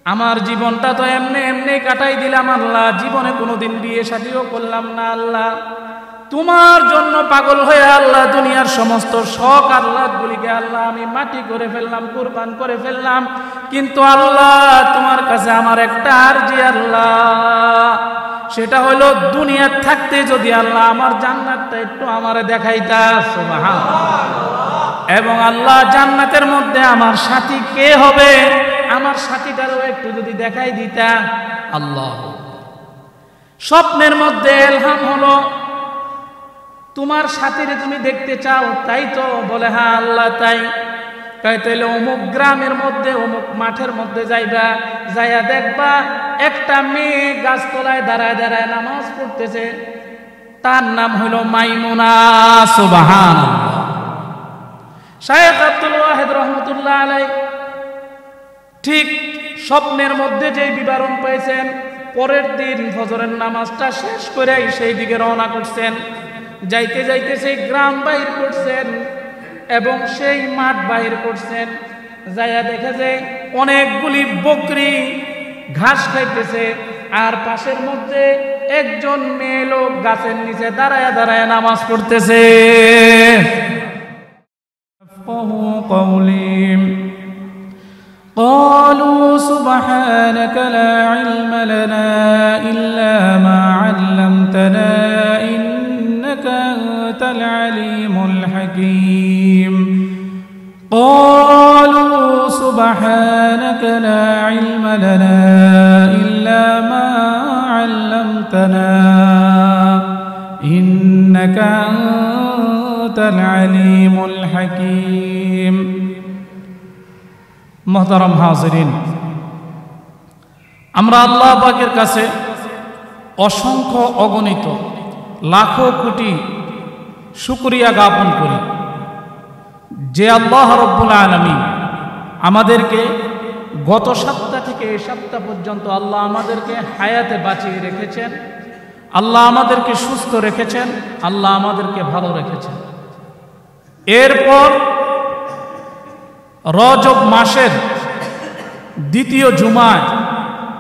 আমার জীবনটা তো এমনি এমনি কাটাই দিলাম আল্লাহ, জীবনে কোনোদিন বিয়ে শাদীও করলাম না আল্লাহ। তোমার জন্য পাগল হয়ে আল্লাহ দুনিয়ার সমস্ত শখ আহ্লাদগুলিকে আল্লাহ আমি মাটি করে ফেললাম, কুরবান করে ফেললাম। কিন্তু আল্লাহ তোমার কাছে আমার একটা আরজি আল্লাহ, সেটা হলো দুনিয়ার থাকতে যদি আল্লাহ আমার জান্নাতটা একটু আমারে দেখাইতা, সুবহানাল্লাহ। এবং আল্লাহ জান্নাতের মধ্যে আমার সাথী কে হবে, আমার সাথীটারও একটু যদি দেখাই দিতা আল্লাহ। স্বপ্নের মধ্যে এলহাম হলো তোমার সাথীরে তুমি দেখতে চাও, তাই তো? বলে হ্যাঁ আল্লাহ তাই। তাইলে অমুক গ্রামের মধ্যে অমুক মাঠের মধ্যে যাইবা, যাইয়া দেখবা একটা মেয়ে গাছতলায় দাঁড়ায় দাঁড়ায় নামাজ পড়তেছে, তার নাম হলো মাইমুনা, সুবহানাল্লাহ। শায়েখ আব্দুল ওয়াহিদ রহমতুল্লাহ আলাইহি ঠিক স্বপ্নের মধ্যে যেই বিবরণ পেয়েছেন, পরের দিন ফজরের নামাজটা শেষ করে সেই দিকে রওনা করছেন। যাইতে যাইতে সেই গ্রাম বাহির করছেন এবং সেই মাঠ বাহির করছেন। যাইয়া দেখে যে অনেকগুলি বকরি ঘাস খাইতেছে, আর পাশের মধ্যে একজন মেয়ে লোক গাছের নিচে দাঁড়ায় দাঁড়ায় নামাজ পড়তেছে। قالوا سبحانك لا علم لنا إلا ما علمتنا إنك أنت العليم الحكيم قالوا سبحانك لا علم لنا إلا ما علمتنا إنك أنت العليم الحكيم মুহতারাম হাজিরিন, আমরা আল্লাহ পাকের কাছে অসংখ্য অগণিত লাখো কোটি শুকরিয়া জ্ঞাপন করি যে আল্লাহ রাব্বুল আলামিন আমাদেরকে গত সপ্তাহ থেকে এই সপ্তাহ পর্যন্ত আল্লাহ আমাদেরকে হায়াতে বাঁচিয়ে রেখেছেন, আল্লাহ আমাদেরকে সুস্থ রেখেছেন, আল্লাহ আমাদেরকে ভালো রেখেছেন। এরপর রজব মাসের দ্বিতীয় জুমায়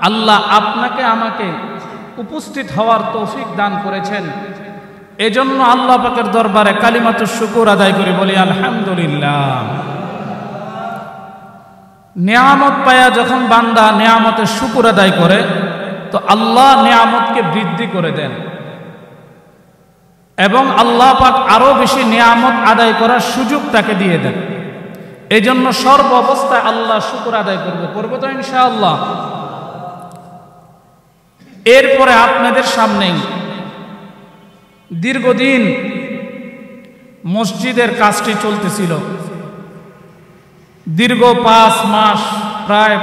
আল্লাহ আপনাকে আমাকে উপস্থিত হওয়ার তৌফিক দান করেছেন। এজন্য আল্লাহ পাকের দরবারে কালিমাতুশ শুকর আদায় করে বলি আলহামদুলিল্লাহ। নিয়ামত পায়া যখন বান্দা নিয়ামতের শুকর আদায় করে তো আল্লাহ নিয়ামতকে বৃদ্ধি করে দেন এবং আল্লাহ পাক আরো বেশি নিয়ামত আদায় করার সুযোগ তাকে দিয়ে দেন। এই জন্য সর্ব অবস্থায় আল্লাহ শুকর আদায় করবো তো ইনশাআল্লাহ। এরপরে আপনাদের সামনেই দীর্ঘদিন মসজিদের কাজটি চলতেছিল। দীর্ঘ 5 মাস, প্রায়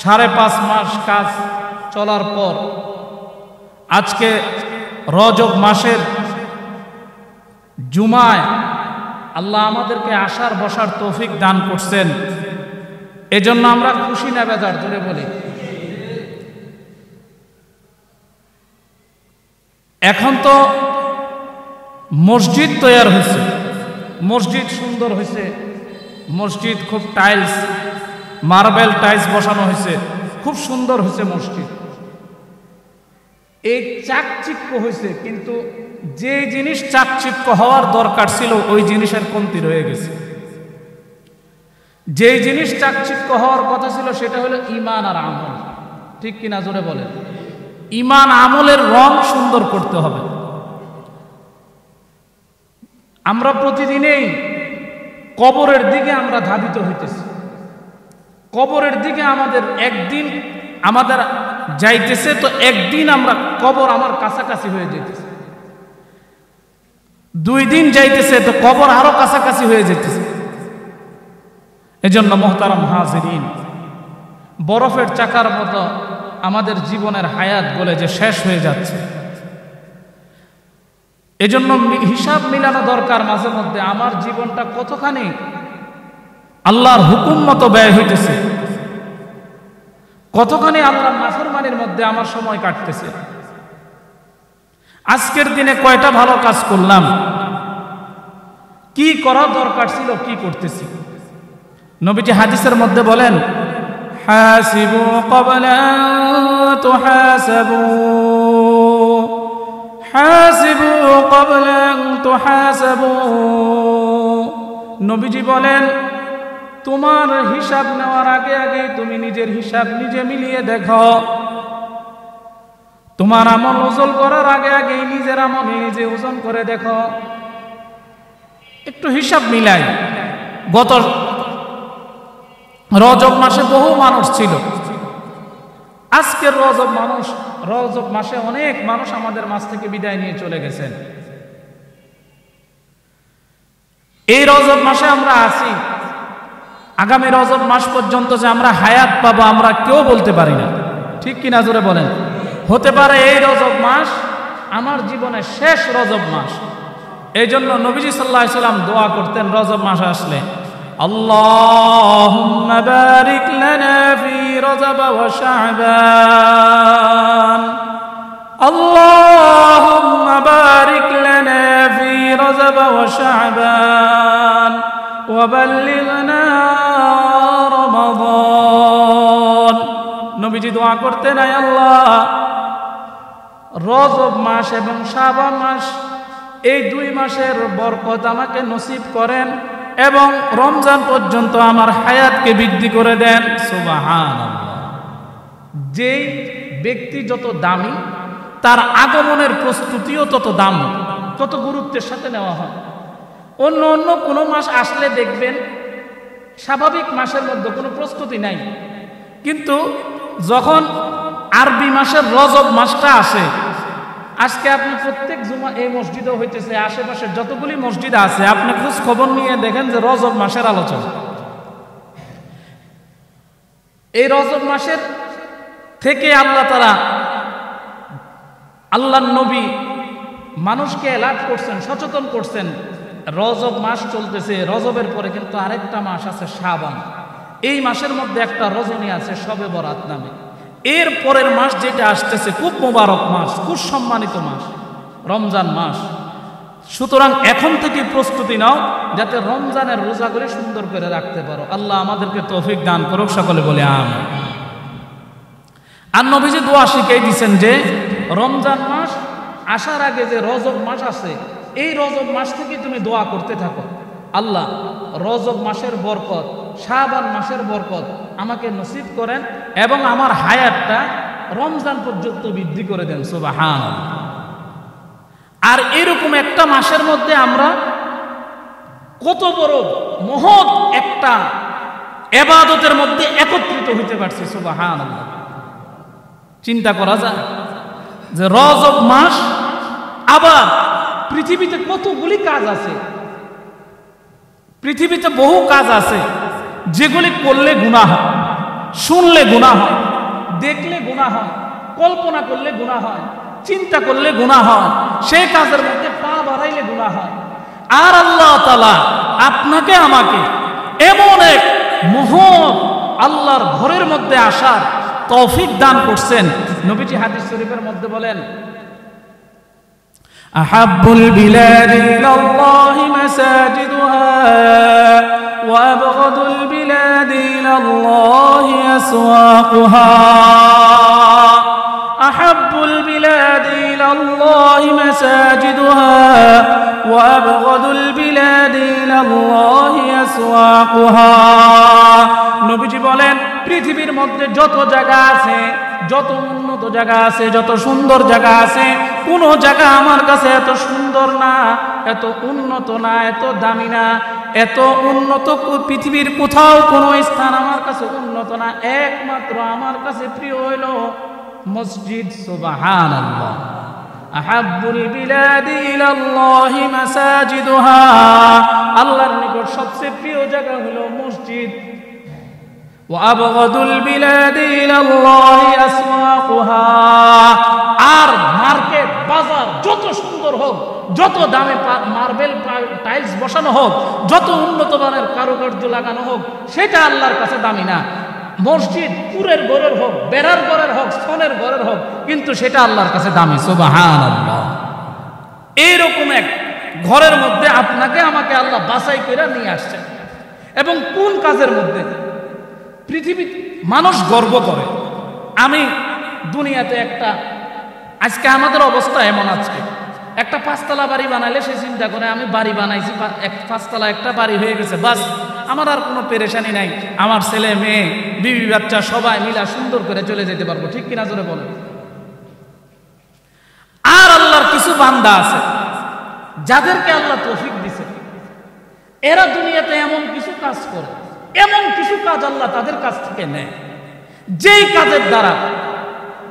5.5 মাস কাজ চলার পর আজকে রজব মাসের জুমায় আল্লাহ আমাদেরকে আসার বসার তৌফিক দান করছেন। এজন্য আমরা খুশি না বেজার, জোরে বলি। এখন তো মসজিদ তৈরি হয়েছে, মসজিদ সুন্দর হয়েছে, মসজিদ খুব টাইলস মার্বেল টাইলস বসানো হয়েছে, খুব সুন্দর হয়েছে মসজিদ। এই চাকচিক্য হয়েছে, কিন্তু যে জিনিস চাকচিক্য হওয়ার দরকার ছিল ওই জিনিসের কমতি রয়ে গেছে। যে জিনিস চাকচিক্য হওয়ার কথা ছিল সেটা হলো ঈমান আর আমল, ঠিক কিনা জোরে বলেন। ঈমান আমলের রং সুন্দর করতে হবে। আমরা প্রতিদিনেই কবরের দিকে আমরা ধাবিত হইতেছি, কবরের দিকে আমাদের একদিন আমাদের যাইতেছে, তো একদিন আমরা কবর আমার কাছাকাছি হয়ে যেতেছে, 2 দিন যাইতেছে তো কবর আরো কাছাকাছি হয়ে যেতেছে। এজন্য মুহতারাম হাজিরিন, বরফের চাকার মতো আমাদের জীবনের হায়াত গলে যে শেষ হয়ে যাচ্ছে। এজন্য হিসাব মিলানো দরকার মাঝে মধ্যে, আমার জীবনটা কতখানি আল্লাহর হুকুম মতো ব্যয় হইতেছে, কতখানি আল্লাহর নাফরমানির মধ্যে আমার সময় কাটতেছে। আজকের দিনে কয়টা ভালো কাজ করলাম, কি করা দরকার ছিল কি করতেছি। নবীজি হাদিসের মধ্যে বলেন, হাসিবু ক্বাবলা আন তুহাসাবু, হাসিবু ক্বাবলা আন তুহাসাবু। নবীজি বলেন, তোমার হিসাব নেওয়ার আগে আগে তুমি নিজের হিসাব নিজে মিলিয়ে দেখো। তোমার আমল ওজন করার আগে আগে নিজের আমল নিজে ওজন করে দেখো। একটু হিসাব মিলাই। গত রজব মাসে বহু মানুষ ছিল, আজকের রজব মাসে অনেক মানুষ আমাদের মাঝ থেকে বিদায় নিয়ে চলে গেছেন। এই রজব মাসে আমরা আছি, আগামী রজব মাস পর্যন্ত যে আমরা হায়াত পাবো আমরা কেউ বলতে পারি না, ঠিক কিনা জোরে বলেন। হতে পারে এই রজব মাস আমার জীবনের শেষ রজব মাস। এই জন্য নবীজি সাল্লাল্লাহু আলাইহি ওয়াসাল্লাম দোয়া করতেন রজব মাস আসলে, আল্লাহুম্মা বারিক লানা ফি রজব ওয়া শাবান, আল্লাহুম্মা বারিক লানা ফি রজব ওয়া শাবান ওয়া বাল্লিগনা রমাদান। নবীজি দোয়া করতেন, আয় আল্লাহ রজব মাস এবং শাবান মাস এই দুই মাসের বরকত আমাকে নসিব করেন এবং রমজান পর্যন্ত আমার হায়াতকে বৃদ্ধি করে দেন। সুবহানাল্লাহ। যেই ব্যক্তি যত দামি তার আগমনের প্রস্তুতিও তত দামি, তত গুরুত্বের সাথে নেওয়া হয়। অন্য অন্য কোনো মাস আসলে দেখবেন স্বাভাবিক মাসের মধ্যে কোনো প্রস্তুতি নাই, কিন্তু যখন আরবি মাসের রজব মাসটা আসে, আজকে আপনি প্রত্যেক জুমা এই মসজিদে হইতেছে, আশেপাশের যতগুলি মসজিদ আছে আপনি খোঁজ খবর নিয়ে দেখেন যে রজব মাসের আলোচনা। এই রজব মাসের থেকে আল্লাহ তাআলা আল্লাহর নবী মানুষকে অ্যালার্ট করছেন, সচেতন করছেন। রজব মাস চলতেছে, রজবের পরে কিন্তু আরেকটা মাস আছে শাবান। এই মাসের মধ্যে একটা রজনী আছে শবে বরাত নামে। এর পরের মাস যেটা আসতেছে খুব মোবারক মাস, খুব সম্মানিত মাস, রমজান মাস। সুতরাং এখন থেকে প্রস্তুতি নাও যাতে রমজানের রোজাগুলি সুন্দর করে রাখতে পারো। আল্লাহ আমাদেরকে তৌফিক দান করুক, সকলে বলে আমিন। আর নবীজি দোয়া শিখিয়ে দিয়েছেন যে রমজান মাস আসার আগে যে রজব মাস আছে, এই রজব মাস থেকে তুমি দোয়া করতে থাকো, আল্লাহ রজব মাসের বরকত, শাবান মাসের বরকত আমাকে নসিব করেন এবং আমার হায়াতটা রমজান পর্যন্ত বৃদ্ধি করে দেন। সুবহানাল্লাহ। আর এরকম একটা মাসের মধ্যে আমরা কত বড় মহৎ একটা ইবাদতের মধ্যে একত্রিত হইতে পারছি। সুবহানাল্লাহ। চিন্তা করা যায় যে রজব মাস, আবার পৃথিবীতে কতগুলি কাজ আছে, পৃথিবীতে বহু কাজ আছে যেগুলি করলে গুনাহ হয়, শুনলে গুনাহ হয়, দেখলে গুনাহ হয়, কল্পনা করলে গুনাহ হয়, চিন্তা করলে গুনাহ হয়, সেই কাজের মধ্যে পা বাড়াইলে গুনাহ হয়। আর আল্লাহ তাআলা আপনাকে আমাকে এমন এক মহৎ আল্লাহর ঘরের মধ্যে আসার তৌফিক দান করছেন। নবীজি হাদিস শরীফের মধ্যে বলেন, আহাব্বুল বিলাদি ইলাল্লাহি মাসাজিদুহা ওয়া আবগাদুল বিলাদি ইলাল্লাহি আসওয়াকুহা, আহাব্বুল বিলাদি ইলাল্লাহি মাসাজিদুহা ওয়া আবগাদুল বিলাদি ইলাল্লাহি আসওয়াকুহা। নবীজি বলেন, পৃথিবীর মধ্যে যত জায়গা আছে, যত উন্নত জায়গা আছে, যত সুন্দর জায়গা আছে, কোন জায়গা আমার কাছে এত সুন্দর না, এত উন্নত না, এত দামি না, এত উন্নত পৃথিবীর কোথাও কোনো স্থান আমার কাছে উন্নত না। একমাত্র আমার কাছে প্রিয় হইল মসজিদ। সুবহানাল্লাহ। আহাব্বুল বিলাদি ইলাল্লাহি মাসাজিদুহা, আল্লাহর নিকট সবচেয়ে প্রিয় জায়গা হলো মসজিদ। ওয়া আবগাদুল বিলাদি ইলাল্লাহি আসওয়াকুহা, আর মার্কেট বাজার যত সুন্দর হোক, যত দামে মার্বেল টাইলস বসানো হোক, যত উন্নত মানের কারুকার্য লাগানো হোক, সেটা আল্লাহর কাছে দামি না। মসজিদ পুরের ঘরের হোক, বেড়ার ঘরের হোক, স্তনের ঘরের হোক, কিন্তু সেটা আল্লাহর কাছে দামি। সুবহানাল্লাহ। এইরকম এক ঘরের মধ্যে আপনাকে আমাকে আল্লাহ বাছাই করে নিয়ে আসছেন। এবং কোন কাজের মধ্যে? পৃথিবী মানুষ গর্ব করে আমি দুনিয়াতে একটা, আজকে আমাদের অবস্থা এমন, আজকে একটা 5 তলা বাড়ি বানাইলে সে চিন্তা করে আমি বাড়ি বানাইছি 5 তলা একটা বাড়ি হয়ে গেছে, বাস আমার আর কোনো পেরেশানি নাই, আমার ছেলে মেয়ে বিবি বাচ্চা সবাই মিলা সুন্দর করে চলে যেতে পারবো, ঠিক কিনা জোরে বলেন। আর আল্লাহর কিছু বান্দা আছে যাদেরকে আল্লাহ তৌফিক দিছে, এরা দুনিয়াতে এমন কিছু কাজ করে, এমন কিছু কাজ আল্লাহ তাদের কাছ থেকে নেয়, যেই কাজের দ্বারা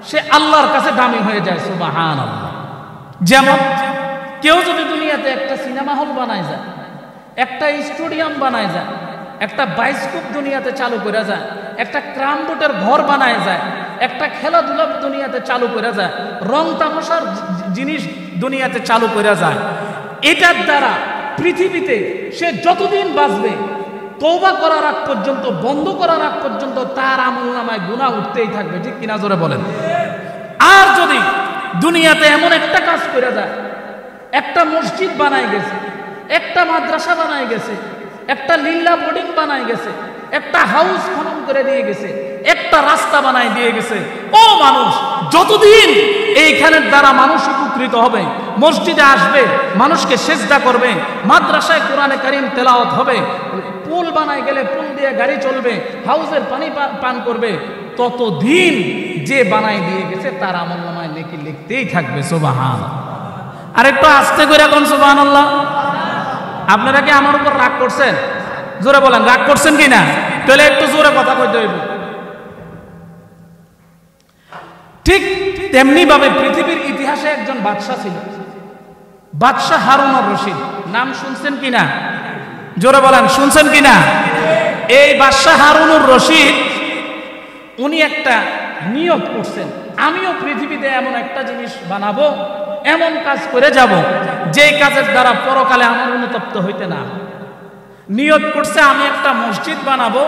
সে আল্লাহর কাছে দামি হয়ে যায়, সুবহানাল্লাহ। যেমন কেউ যদি দুনিয়াতে একটা সিনেমা হল বানায় যায়, একটা স্টেডিয়াম বানায় যায়, একটা বাইস্কোপ দুনিয়াতে চালু করে যায়, একটা ক্রাম বোটের ঘর বানায় যায়, একটা খেলাধুলা দুনিয়াতে চালু করে যায়, রং তামাশার জিনিস দুনিয়াতে চালু করে যায়, এটার দ্বারা পৃথিবীতে সে যতদিন বাঁচবে, তওবা করার আগ পর্যন্ত, বন্ধ করার আগ পর্যন্ত তার আমলনামায় গুনাহ উঠতেই থাকবে, ঠিক কিনা জোরে বলেন। আর যদি দুনিয়াতে এমন একটা কাজ করে যায়, একটা মসজিদ বানায় গেছে, একটা মাদ্রাসা বানায় গেছে, একটা লিল্লা বোর্ডিং বানায় গেছে, একটা হাউস খনন করে দিয়ে গেছে, একটা রাস্তা বানায় দিয়ে গেছে, ও মানুষ যতদিন এইখানের দ্বারা মানুষ উপকৃত হবে, মসজিদে আসবে, মানুষকে সেজদা করবে, মাদ্রাসায় কোরআনে কারীম তেলাওয়াত হবে, পুল বানায় গেলে পুল দিয়ে গাড়ি চলবে, হাউসের পানি পান করবে, ততদিন যে বানায় দিয়ে গেছে তার আমলনামায় নেকি লিখতেই থাকবে, সুবহানাল্লাহ। আর একটু আস্তে করে কোন সুবহানাল্লাহ। আপনারা কি আমার উপর রাগ করছেন? জোরে বলেন, রাগ করছেন কিনা? তাহলে একটু জোরে কথা কইতে হইব। ঠিক তেমনি ভাবে পৃথিবীর ইতিহাসে একজন বাদশা ছিল, বাদশা হারুনুর রশিদ। নাম শুনছেন কিনা? জোরে বলেন, শুনছেন কিনা? এই বাদশা হারুনুর রশিদ উনি একটা নিয়ত করছেন, আমিও পৃথিবীতে এমন একটা জিনিস বানাবো, এমন কাজ করে যাব যেই কাজের দ্বারা পরকালে আমার অনুতপ্ত হইতে না। নিয়ত করছে আমি একটা মসজিদ বানাবো,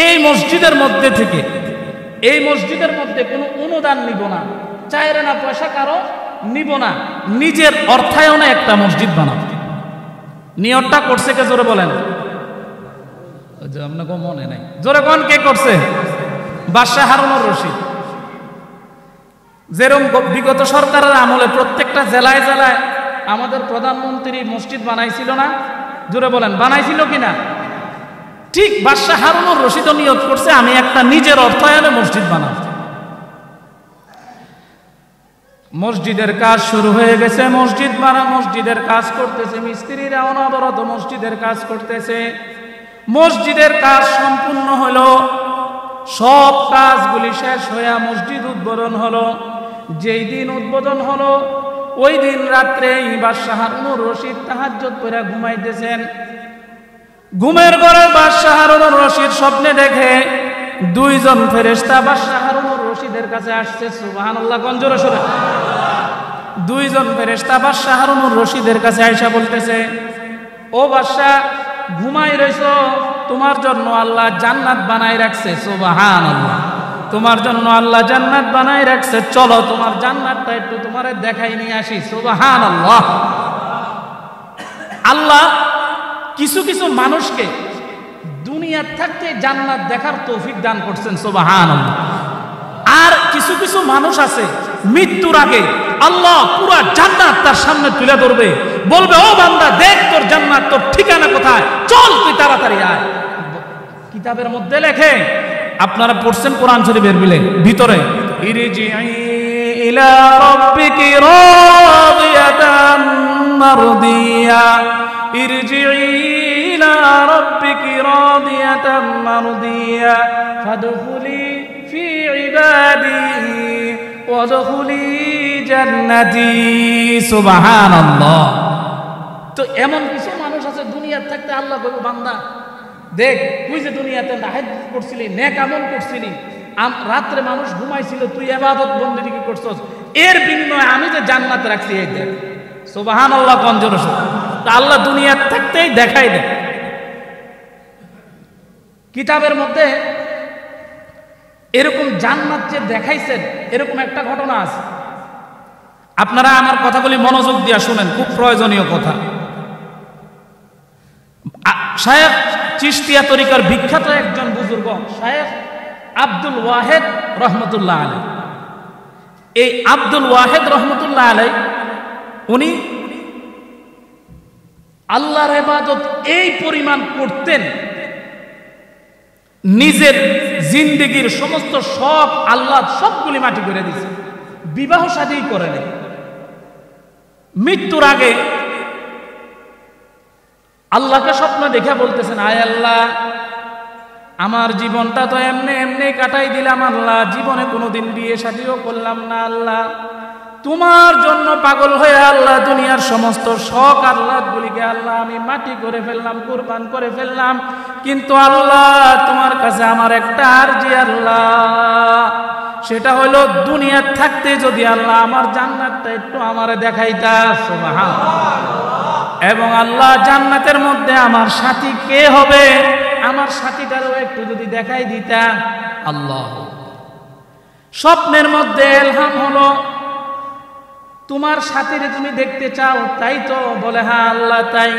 এই মসজিদের মধ্যে থেকে, এই মসজিদের মধ্যে কোনো অনুদান নিব না, চাইরে না পয়সা কারো নিব না, নিজের অর্থায়নে একটা মসজিদ বানাবো। নিয়তটা করছে কে? জোরে বলেন। আপনাকে মনে নাই, জোরে কোন কে করছে? বাদশা হারুনুর রশিদ। যেরকম বিগত সরকারের আমলে প্রত্যেকটা জেলায় জেলায় আমাদের প্রধানমন্ত্রী মসজিদ বানাইছিল না? জোরে বলেন, বানাইছিল কিনা? ঠিক বাদশা হারুনুর রশিদ নিয়ত করছে আমি একটা নিজের অর্থায়নে মসজিদ বানাবো। মসজিদের কাজ শুরু হয়ে গেছে, মসজিদের কাজ করতেছে, মিস্ত্রিরা অনবরত মসজিদের কাজ করতেছে। মসজিদের কাজ সম্পূর্ণ হলো, সব কাজগুলি শেষ হয়ে মসজিদ উদ্বোধন হলো। যেই দিন উদ্বোধন হলো ওই দিন রাত্রে বাদশা হারুনুর রশিদ তাহাজ্জুদ পড়ে ঘুমাইতেছেন। ঘুমের ঘরে বাদশা হারুনুর রশিদ স্বপ্নে দেখে দুইজন ফেরেশতা বাদশা হারুনুর রশিদের কাছে আসছে, সুবহানাল্লাহ কোন জোরে সোরে। দুইজন ফেরেশতা বাদশা হারুনুর রশিদের কাছে আইসা বলতেছে, ও বাদশা ঘুমাই রইছো, তোমার জন্য আল্লাহ জান্নাত বানাই রাখছে, সুবহানাল্লাহ। তোমার জন্য আল্লাহ জান্নাত বানাই রাখছে, চলো তোমার জান্নাতটা একটু তোমারে দেখাই নিয়ে আসি, সুবহানাল্লাহ। আল্লাহ কিছু কিছু মানুষকে দুনিয়ার থাকতে জান্নাত দেখার তৌফিক দান করছেন, সুবহানাল্লাহ। আর কিছু কিছু মানুষ আছে মৃত্যুর আগে আল্লাহ পুরা জান্নাত তার সামনে তুলে ধরবে, বলবে ও বান্দা দেখ তোর জান্নাত, তোর ঠিকানা কোথায়, চল তুই তাড়াতাড়ি আয়। কিতাবের মধ্যে লেখে, আপনারা পড়ছেন কোরআন শরীফের ভিতরে, ইরজিই ইলা রাব্বিকি রাদিয়াতান মারদিয়া, ইরজিই ইলা রাব্বিকি রাদিয়াতান মারদিয়া ফাদখুলি ফি ইবাদি ওয়াদখুলি জান্নাতি, সুবহানাল্লাহ। তো এমন কিছু মানুষ আছে দুনিয়ার থাকতে আল্লাহ কইবো বান্দা দেখ তুই যে দুনিয়াতে নাহিদ করছিলি, নেক আমল করছিলি, রাত্রে মানুষ ঘুমাইছিল, তুই ইবাদত বন্দেগী করছস, এর বিনিময়ে আমি যে জান্নাত রাখছি এই দেখ, সুবহানাল্লাহ কোন জোরে সোরে। তা আল্লাহ দুনিয়ার থাকতেই দেখাই দেয়। কিতাবের মধ্যে এরকম জান্নাত যে দেখাইছেন এরকম একটা ঘটনা আছে, আপনারা আমার কথাগুলি মনোযোগ দিয়ে শুনেন, খুব প্রয়োজনীয় কথা। শায়েখ চিশতিয়া তরিকার বিখ্যাত একজন বুজুর্গ বুজুর্গ শায়েখ আব্দুল ওয়াহেদ রহমতুল্লাহ আলাই। এই আব্দুল ওয়াহেদ রহমতুল্লাহ আলাই উনি আল্লাহর ইবাদত এই পরিমাণ করতেন, নিজের জিন্দেগির সমস্ত শখ আল্লাহ সবগুলি মাটি করে দিয়েছে, বিবাহ শাদী করে নেই। মৃত্যুর আগে আল্লাহকে স্বপ্ন দেখে বলতেছেন, আয় আল্লাহ, আমার জীবনটা তো এমনি এমনি কাটাই দিলাম আল্লাহ, জীবনে কোনোদিন বিয়ে শাদীও করলাম না আল্লাহ, তোমার জন্য পাগল হয়ে আল্লাহ দুনিয়ার সমস্ত শখ আল্লাহগুলিকে আল্লাহ আমি মাটি করে ফেললাম, কুরবান করে ফেললাম। কিন্তু আল্লাহ তোমার কাছে আমার একটা আরজি আল্লাহ, সেটা হলো দুনিয়ার থাকতে যদি আল্লাহ আমার জান্নাতটা একটু আমারে দেখাইতা, সুবহানাল্লাহ। এবং আল্লাহ জান্নাতের মধ্যে আমার সাথী কে হবে, আমার সাথীটারও একটু যদি দেখাই দিতা। আল্লাহ স্বপ্নের মধ্যে এলহাম হলো, তোমার সাথীরে তুমি দেখতে চাও, তাই তো? বলে হ্যাঁ আল্লাহ তাই।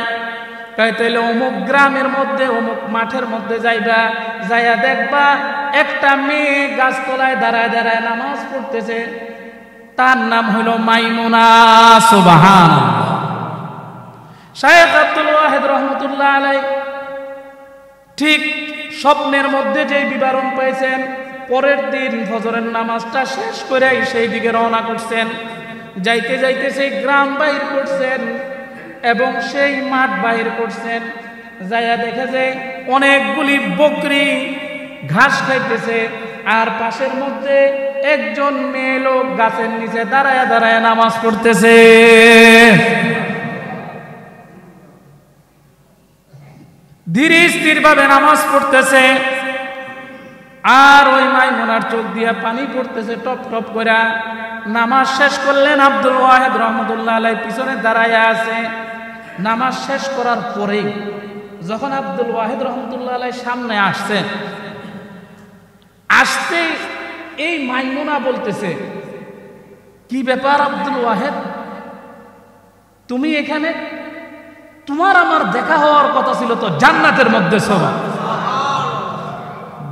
তাইলে অমুক গ্রামের মধ্যে অমুক মাঠের মধ্যে যাইবা, যাইয়া দেখবা একটা মেয়ে গাছতলায় দাঁড়ায় দাঁড়ায় নামাজ পড়তেছে, তার নাম হইল মাইমুনা, সুবহানাল্লাহ। শায়েখ আব্দুল ওয়াহেদ রহমতুল্লাহ আলাই ঠিক স্বপ্নের মধ্যে যেই বিবরণ পাইছেন, পরের দিন ফজরের নামাজটা শেষ করে সেই দিকে রওনা করছেন। যাইতে যাইতে সেই গ্রাম বাহির করছেন এবং সেই মাঠ বাহির করছেন। যাইয়া দেখে যে অনেকগুলি বকরি ঘাস খাইতেছে, আর পাশের মধ্যে একজন মেয়ে লোক গাছের নিচে দাঁড়ায় দাঁড়ায় নামাজ পড়তেছে। ধীরে স্থির ভাবে নামাজ পড়তেছে, আর ওই মাইমুনার চোখ দিয়া পানি পড়তেছে টপ টপ করে। নামাজ শেষ করলেন, আব্দুল ওয়াহেদ রহমতুল্লাহ আলাই পিছনে দাঁড়াইয়া আছে। নামাজ শেষ করার পরেই যখন আব্দুল ওয়াহেদ রহমতুল্লাহ আলাই সামনে আসছেন, আসতে এই মাইমুনা বলতেছে, কি ব্যাপার আব্দুল ওয়াহেদ, তুমি এখানে? তোমার আমার দেখা হওয়ার কথা ছিল তো জান্নাতের মধ্যে, সবা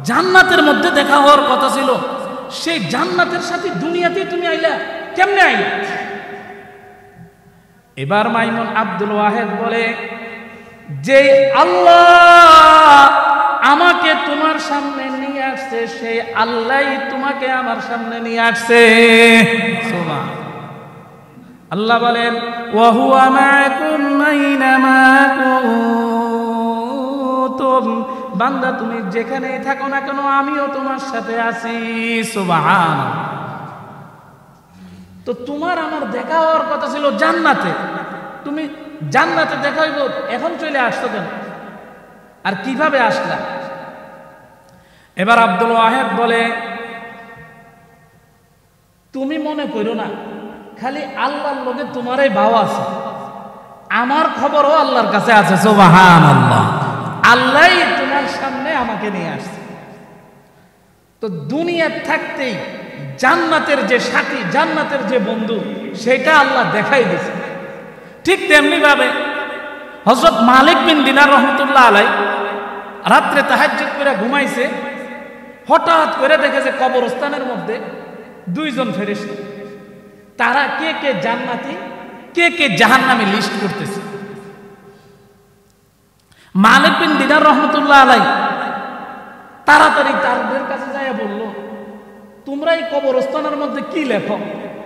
জান্নাতের মধ্যে দেখা হওয়ার কথা ছিল, সেই জান্নাতের সাথে দুনিয়াতে তুমি আইলা, কেমনে আইলা? এবার মাইমুন আব্দুল ওয়াহেদ বলে, যে আল্লাহ আমাকে তোমার সামনে নিয়ে আসছে, সেই আল্লাহই তোমাকে আমার সামনে নিয়ে আসছে। আল্লাহ বলেন, ওয়া হুয়া মাআকুম আইনামা কুনতুম, বান্দা তুমি যেখানেই থাকো না কেন আমিও তোমার সাথে আছি। সুবহানাল্লাহ। তো তোমার আমার দেখা হওয়ার কথা ছিল জান্নাতে, তুমি জান্নাতে দেখা হইব, এখন চলে আসছো কেন? আর কিভাবে আসলা? এবার আব্দুল ওয়াহেদ বলে, তুমি মনে করো না খালি আল্লাহর লগে তোমারই ভাও আছে, আমার খবরও আল্লাহর কাছে আছে। সুবহানাল্লাহ। আল্লাহই তোমার সামনে আমাকে নিয়ে আসছে। তো দুনিয়ার থাকতেই জান্নাতের যে সাথী, জান্নাতের যে বন্ধু, সেটা আল্লাহ দেখাই দিয়েছে। ঠিক তেমনি ভাবে হযরত মালিক বিন দিনার রহমতুল্লাহ আলাই রাত্রে তাহাজ্জুদ করে ঘুমাইছে, হঠাৎ করে দেখেছে কবরস্থানের মধ্যে দুইজন ফেরেশতা, তারা কে কে জান্নাতি কে কে জাহান্নামী লিস্ট করতেছে। মালিক বিন দিনার রহমতুল্লাহ আলাই তাড়াতাড়ি তাদের কাছে যাইয়া বলল, তোমরা এই কবরস্থানের মধ্যে কি লেখো?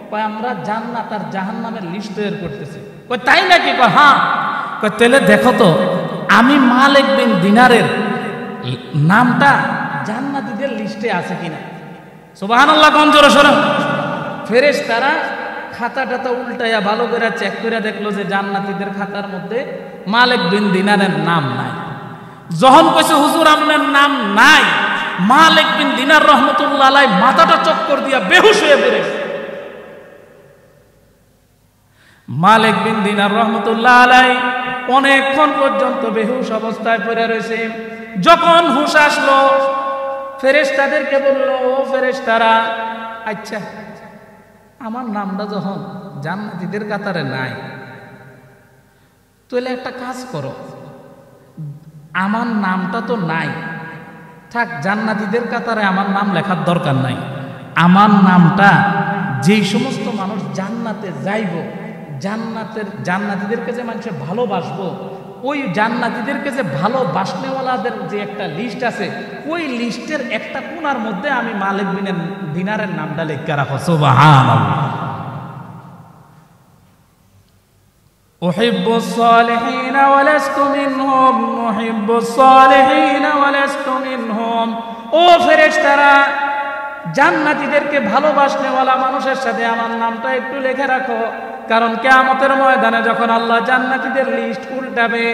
কয় আমরা জান্নাত আর জাহান্নামের লিস্ট তৈরি করতেছি। কয় তাই নাকি? কয় হ্যাঁ। কয় তাহলে দেখো তো আমি মালিক বিন দিনারের নামটা জান্নাতীদের লিস্টে আছে কিনা। সুবহানাল্লাহ। কোন জোরে সরে ফেরেশতারা খাতা টাতা উল্টাইয়া ভালো করে চেক করে দেখলো যে জান্নাতীদের খাতার মধ্যে মালিক বিন দিনারের নাম নাই। যখন কইছে হুজুর আপনার নাম নাই, মালিক বিন দিনার রহমতুল্লাহ আলাই মাথাটা চক্কর দিয়া বেহুশ হয়ে পড়েছে। মালিক বিন দিনার রহমতুল্লাহ আলাই অনেকক্ষণ পর্যন্ত বেহুশ অবস্থায় পড়ে রয়েছে। যখন হুঁশ আসলো, ফেরেশতাদেরকে বলল, ও ফেরেশতারা, আচ্ছা আমার নামটা যখন জান্নাতীদের কাতারে নাই, তাহলে একটা কাজ করো, আমার নামটা তো নাই, থাক, জান্নাতীদের কাতারে আমার নাম লেখার দরকার নাই। আমার নামটা যেই সমস্ত মানুষ জান্নাতে যাইব, জান্নাতীদেরকে যে মানুষে ভালোবাসবো, ওই জান্নাতীদেরকে যে ভালোবাসনেওয়ালাদের যে একটা লিস্ট আছে, ওই লিস্টের একটা কোণার মধ্যে আমি মালিক বিন দিনারের নামটা লেখা রাখো। সুবহানাল্লাহ। উহিব্বুস সালিহিনা ওয়া লাস্তু মিনহুম, উহিব্বুস সালিহিনা ওয়া লাস্তু মিনহুম। ও ফেরেশতারা, জান্নাতীদেরকে ভালোবাসনেওয়ালা মানুষের সাথে আমার নামটা একটু লিখে রাখো, কারণ কিয়ামতের ময়দানে যখন আল্লাহ জান্নাতীদের লিস্ট উল্টাবে,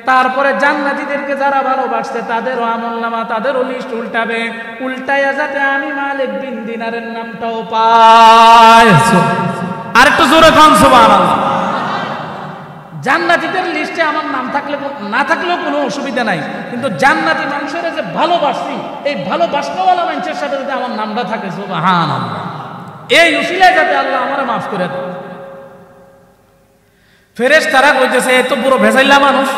তারপরে জান্নাতীদেরকে যারা ভালোবাসছে তাদেরও আমলনামা, তাদেরও লিস্ট উল্টাবে, উল্টাইয়া যাতে আমি মালিক বিন দিনারের নামটাও পাই। আর একটু জোরে কোন সুবহানাল্লাহ। জান্নাতীদের লিস্টে আমার নাম থাকলে না থাকলেও কোনো অসুবিধা নাই, কিন্তু জান্নাতি মানুষের যে ভালোবাসি, এই ভালোবাসনেওয়ালা মানুষের সাথে যদি আমার নামটা থাকে, সুবহানাল্লাহ, এই উসিলায় যাতে আল্লাহ আমারে মাফ করে দেয়। ফেরেশতারা কইতেছে এত পুরো ভেজাইলা মানুষ,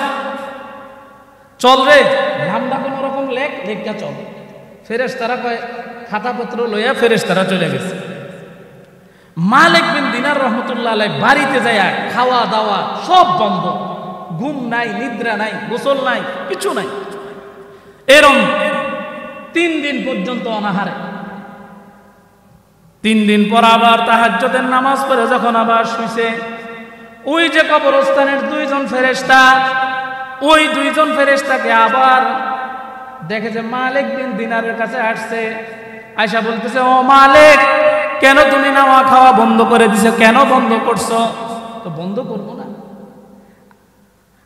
চল রে নামটা কোনো রকম লেখা চল। ফেরেশতারা কয় খাতাপত্র লইয়া ফেরেশতারা চলে গেছে। মালিক বিন দিনার রহমতুল্লাহ আলাইহি বাড়িতে যাইয়া খাওয়া দাওয়া সব বন্ধ, ঘুম নাই, নিদ্রা নাই, গোসল নাই, কিছু নাই, এরম 3 দিন পর্যন্ত অনাহারে। 3 দিন পর আবার তাহাজ্জুদের নামাজ পড়ে যখন আবার শুইছে, ওই যে কবরস্থানের 2 জন ফেরেশতা, ওই 2 জন ফেরেশতাকে আবার দেখে যে মালিক বিন দিনারের কাছে আসছে। আয়েশা বলতেছে, ও মালিক, কেন তুমি নাওয়া খাওয়া বন্ধ করে দিছো? কেন বন্ধ করছো? তো বন্ধ করবো না,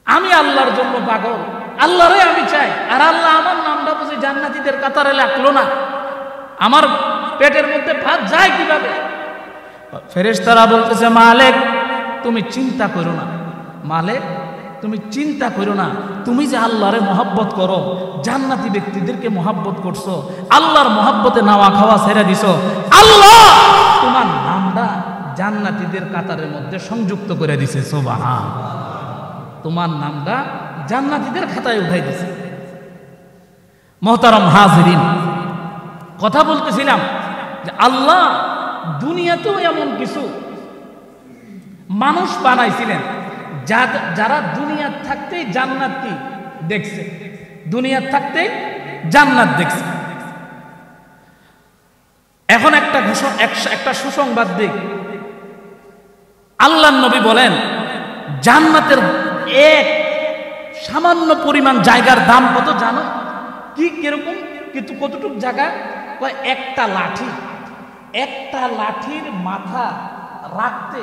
আমি আল্লাহর জন্য পাগল, আল্লাহরে আমি চাই, আর আল্লাহ আমার নামটা বুঝি জান্নাতীদের কাতারে রাখলো না, আমার পেটের মধ্যে ভাত যায় কিভাবে? ফেরেশতারা বলতেছে, মালিক তুমি চিন্তা করো না, মালিক তুমি চিন্তা করো না, তুমি যে আল্লাহরে মহব্বত করো, জান্নাতি ব্যক্তিদেরকে মহব্বত করছো, আল্লাহর মহব্বতে নাওয়া খাওয়া ছেড়ে দিছো, আল্লাহ তোমার নামটা জান্নাতীদের কাতারের মধ্যে সংযুক্ত করে দিছে। সুবহান, তোমার নামটা জান্নাতীদের খাতায় উঠাই দিছে। মুহতারাম হাজিরিন, কথা বলতেছিলাম যে আল্লাহ দুনিয়াতেও এমন কিছু মানুষ বানাইছিলেন যারা দুনিয়ার থাকতেই জান্নাত কি দেখছে, দুনিয়ার থাকতেই জান্নাত দেখছে। এখন একটা সুসংবাদ দিক, আল্লাহর নবী বলেন জান্নাতের এক সামান্য পরিমাণ জায়গার দাম কত জানো? কি কিরকম, কিন্তু কতটুক জায়গা? একটা লাঠির মাথা রাখতে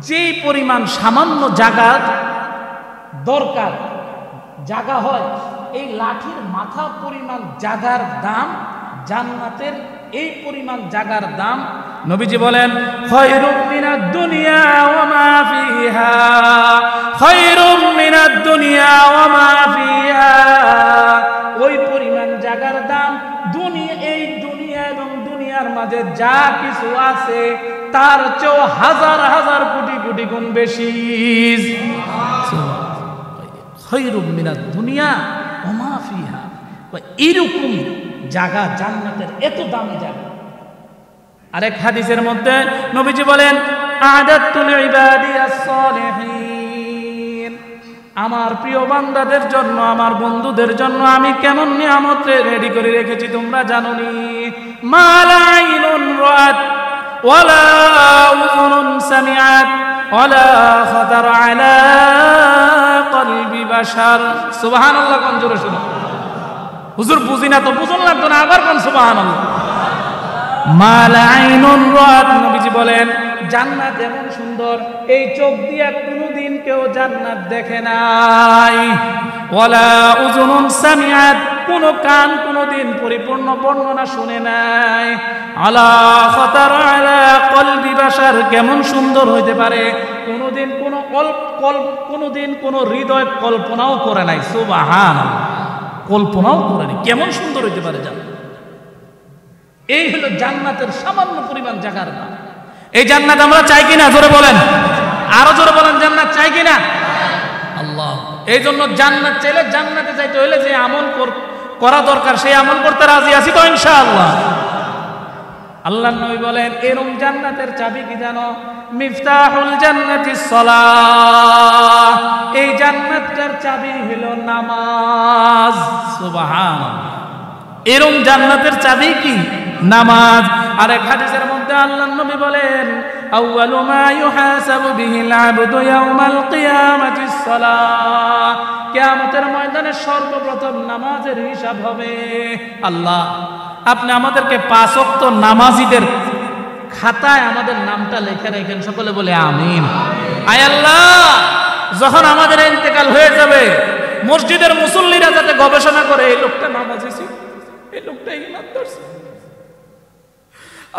যেই পরিমাণ সামান্য জায়গার দরকার জায়গা হয়, এই লাঠির মাথা পরিমাণ জায়গার দাম, জান্নাতের এই পরিমাণ জায়গার দাম। নবীজি বলেন খায়রুম মিনাদ দুনিয়া ওয়া মা ফিহা, খায়রুম মিনাদ দুনিয়া ওয়া মা ফিহা। ওই পরিমাণ জায়গার দাম এই দুনিয়া এবং দুনিয়ার মাঝে যা কিছু আছে তার চেয়েও হাজার হাজার কোটি কোটি গুণ বেশি। খায়রুম মিনাদ দুনিয়া ওয়া মা ফিহা, এরকম জায়গা জান্নাতের, এত দামি জায়গা। আরেক হাদিসের মধ্যে নবীজি বলেন আ'দাতু লিইবাদিয়াস সালিহিন, আমার প্রিয় বান্দাদের জন্য, আমার বন্ধুদের জন্য আমি কেমন নিয়ামত রেডি করে রেখেছি তোমরা জানোনি। মা লা আইনুন রাআত ওয়ালা উযুনুন সামিআত ওয়ালা খাতার আলা কলবি বাশার। সুবহানাল্লাহ, কোন জোরে শুনো। হুজুর বুঝি না তো, বুঝন লাগতো না, আবার কোন সুবহানাল্লাহ। মা লা আইনুন রাআত, নবীজি বলেন জান্নাত এমন সুন্দর এই চোখ দিয়া কোনোদিন কেউ জান্নাত দেখে নাই। ওয়ালা উযুনুন সামিআত, কোন কান কোনোদিন পরিপূর্ণ বর্ণনা শুনে নাই। আলা খাতার আলা কলবি বাশার, কেমন সুন্দর হইতে পারে কোনোদিন কোন হৃদয় কল্পনাও করে নাই। সুবহানাল্লাহ, কল্পনাও করে নাই, কেমন সুন্দর হইতে পারে জান্নাত। এই হলো জান্নাতের সামান্য পরিমাণ জায়গার দাম। এই জান্নাত আমরা চাই কিনা? জোরে বলেন, আরো জোরে বলেন, জান্নাত চাই কিনা? আল্লাহ, এই জন্য জান্নাত চাইলে, জান্নাতে চাইতে হইলে যে আমল করা দরকার সেই আমল করতে রাজি আছি তো ইনশাআল্লাহ। আল্লাহর নবী বলেন এরম জান্নাতের চাবি কি জানো? মিফতাহুল জান্নাতিস সালাহ, এই জান্নাতটার চাবি হলো নামাজ। সুবহানাল্লাহ, এরম জান্নাতের চাবি কি? নামাজ। আর এক হাদিসের মধ্যে আল্লাহর নবী বলেন আউয়ালু মা ইউহাসাবু বিহিল আবদু ইয়াউমাল কিয়ামাতিস সালাহ, কিয়ামতের ময়দানে সর্বপ্রথম নামাজের হিসাব হবে। আল্লাহ আপনি আমাদেরকে 5 ওয়াক্ত নামাজীদের খাতায় আমাদের নামটা লিখে রাখেন, সকলে বলে আমিন। আয় আল্লাহ, যখন আমাদের ইন্তেকাল হয়ে যাবে মসজিদের মুসল্লিরা যাতে গবেষণা করে এই লোকটা নামাজি ছিল, এই লোকটা ইমানদার ছিল।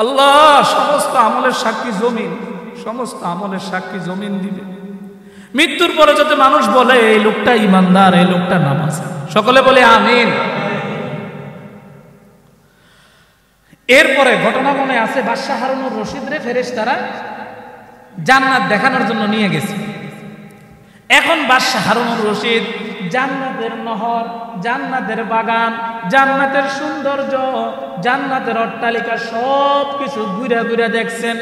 আল্লাহ সমস্ত আমলের সাক্ষী জমিন, সমস্ত আমলের সাক্ষী জমিন দিবে। মৃত্যুর পরে যাতে মানুষ বলে এই লোকটা ইমানদার, এই লোকটা নামাজি, সকলে বলে আমিন। এরপরে ঘটনা মনে আছে, বাদশাহ হারুনুর রশিদরে ফেরেশতারা জান্নাত দেখানোর জন্য নিয়ে গেছে। এখন বাদশাহ হারুনুর রশিদ জান্নাতের নহর, জান্নাতের বাগান, জান্নাতের সৌন্দর্য, জান্নাতের অট্টালিকা সব কিছু ঘুরে ঘুরে দেখছেন।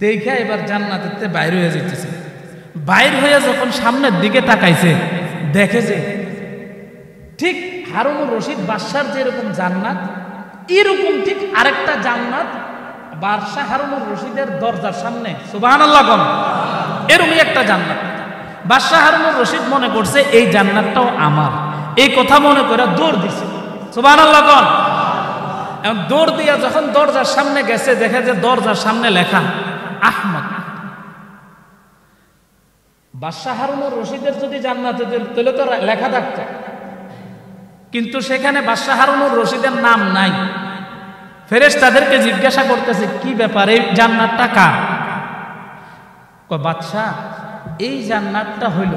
দেখে এবার জান্নাতের বাইরে হয়ে যেতেছে। বাইর হয়ে যখন সামনের দিকে তাকাইছে দেখে যে ঠিক হারুনুর রশিদ বাদশার যেরকম জান্নাত এরকম ঠিক আরেকটা জান্নাত বাদশাহ হারুনুর রশিদের দরজার সামনে। সুবহানাল্লাহ, এরকমই একটা জান্নাত। বাদশাহ হারুনুর রশিদ মনে করছে এই জান্নাতটাও আমার, এই কথা মনে করে দৌড় দিছে। সুবহানাল্লাহ, দৌড় দিয়া যখন দরজার সামনে গেছে দেখে যে দরজার সামনে লেখা আহমদ। বাদশাহ হারুনুর রশিদের যদি জান্নাতে তাহলে তো লেখা থাকত, কিন্তু সেখানে বাদশাহ হারুনুর রশিদের নাম নাই। ফেরেশতাদেরকে জিজ্ঞাসা করতেছে কি ব্যাপার, এই জান্নাতটা কার? কয় বাদশাহ এই জান্নাতটা হইল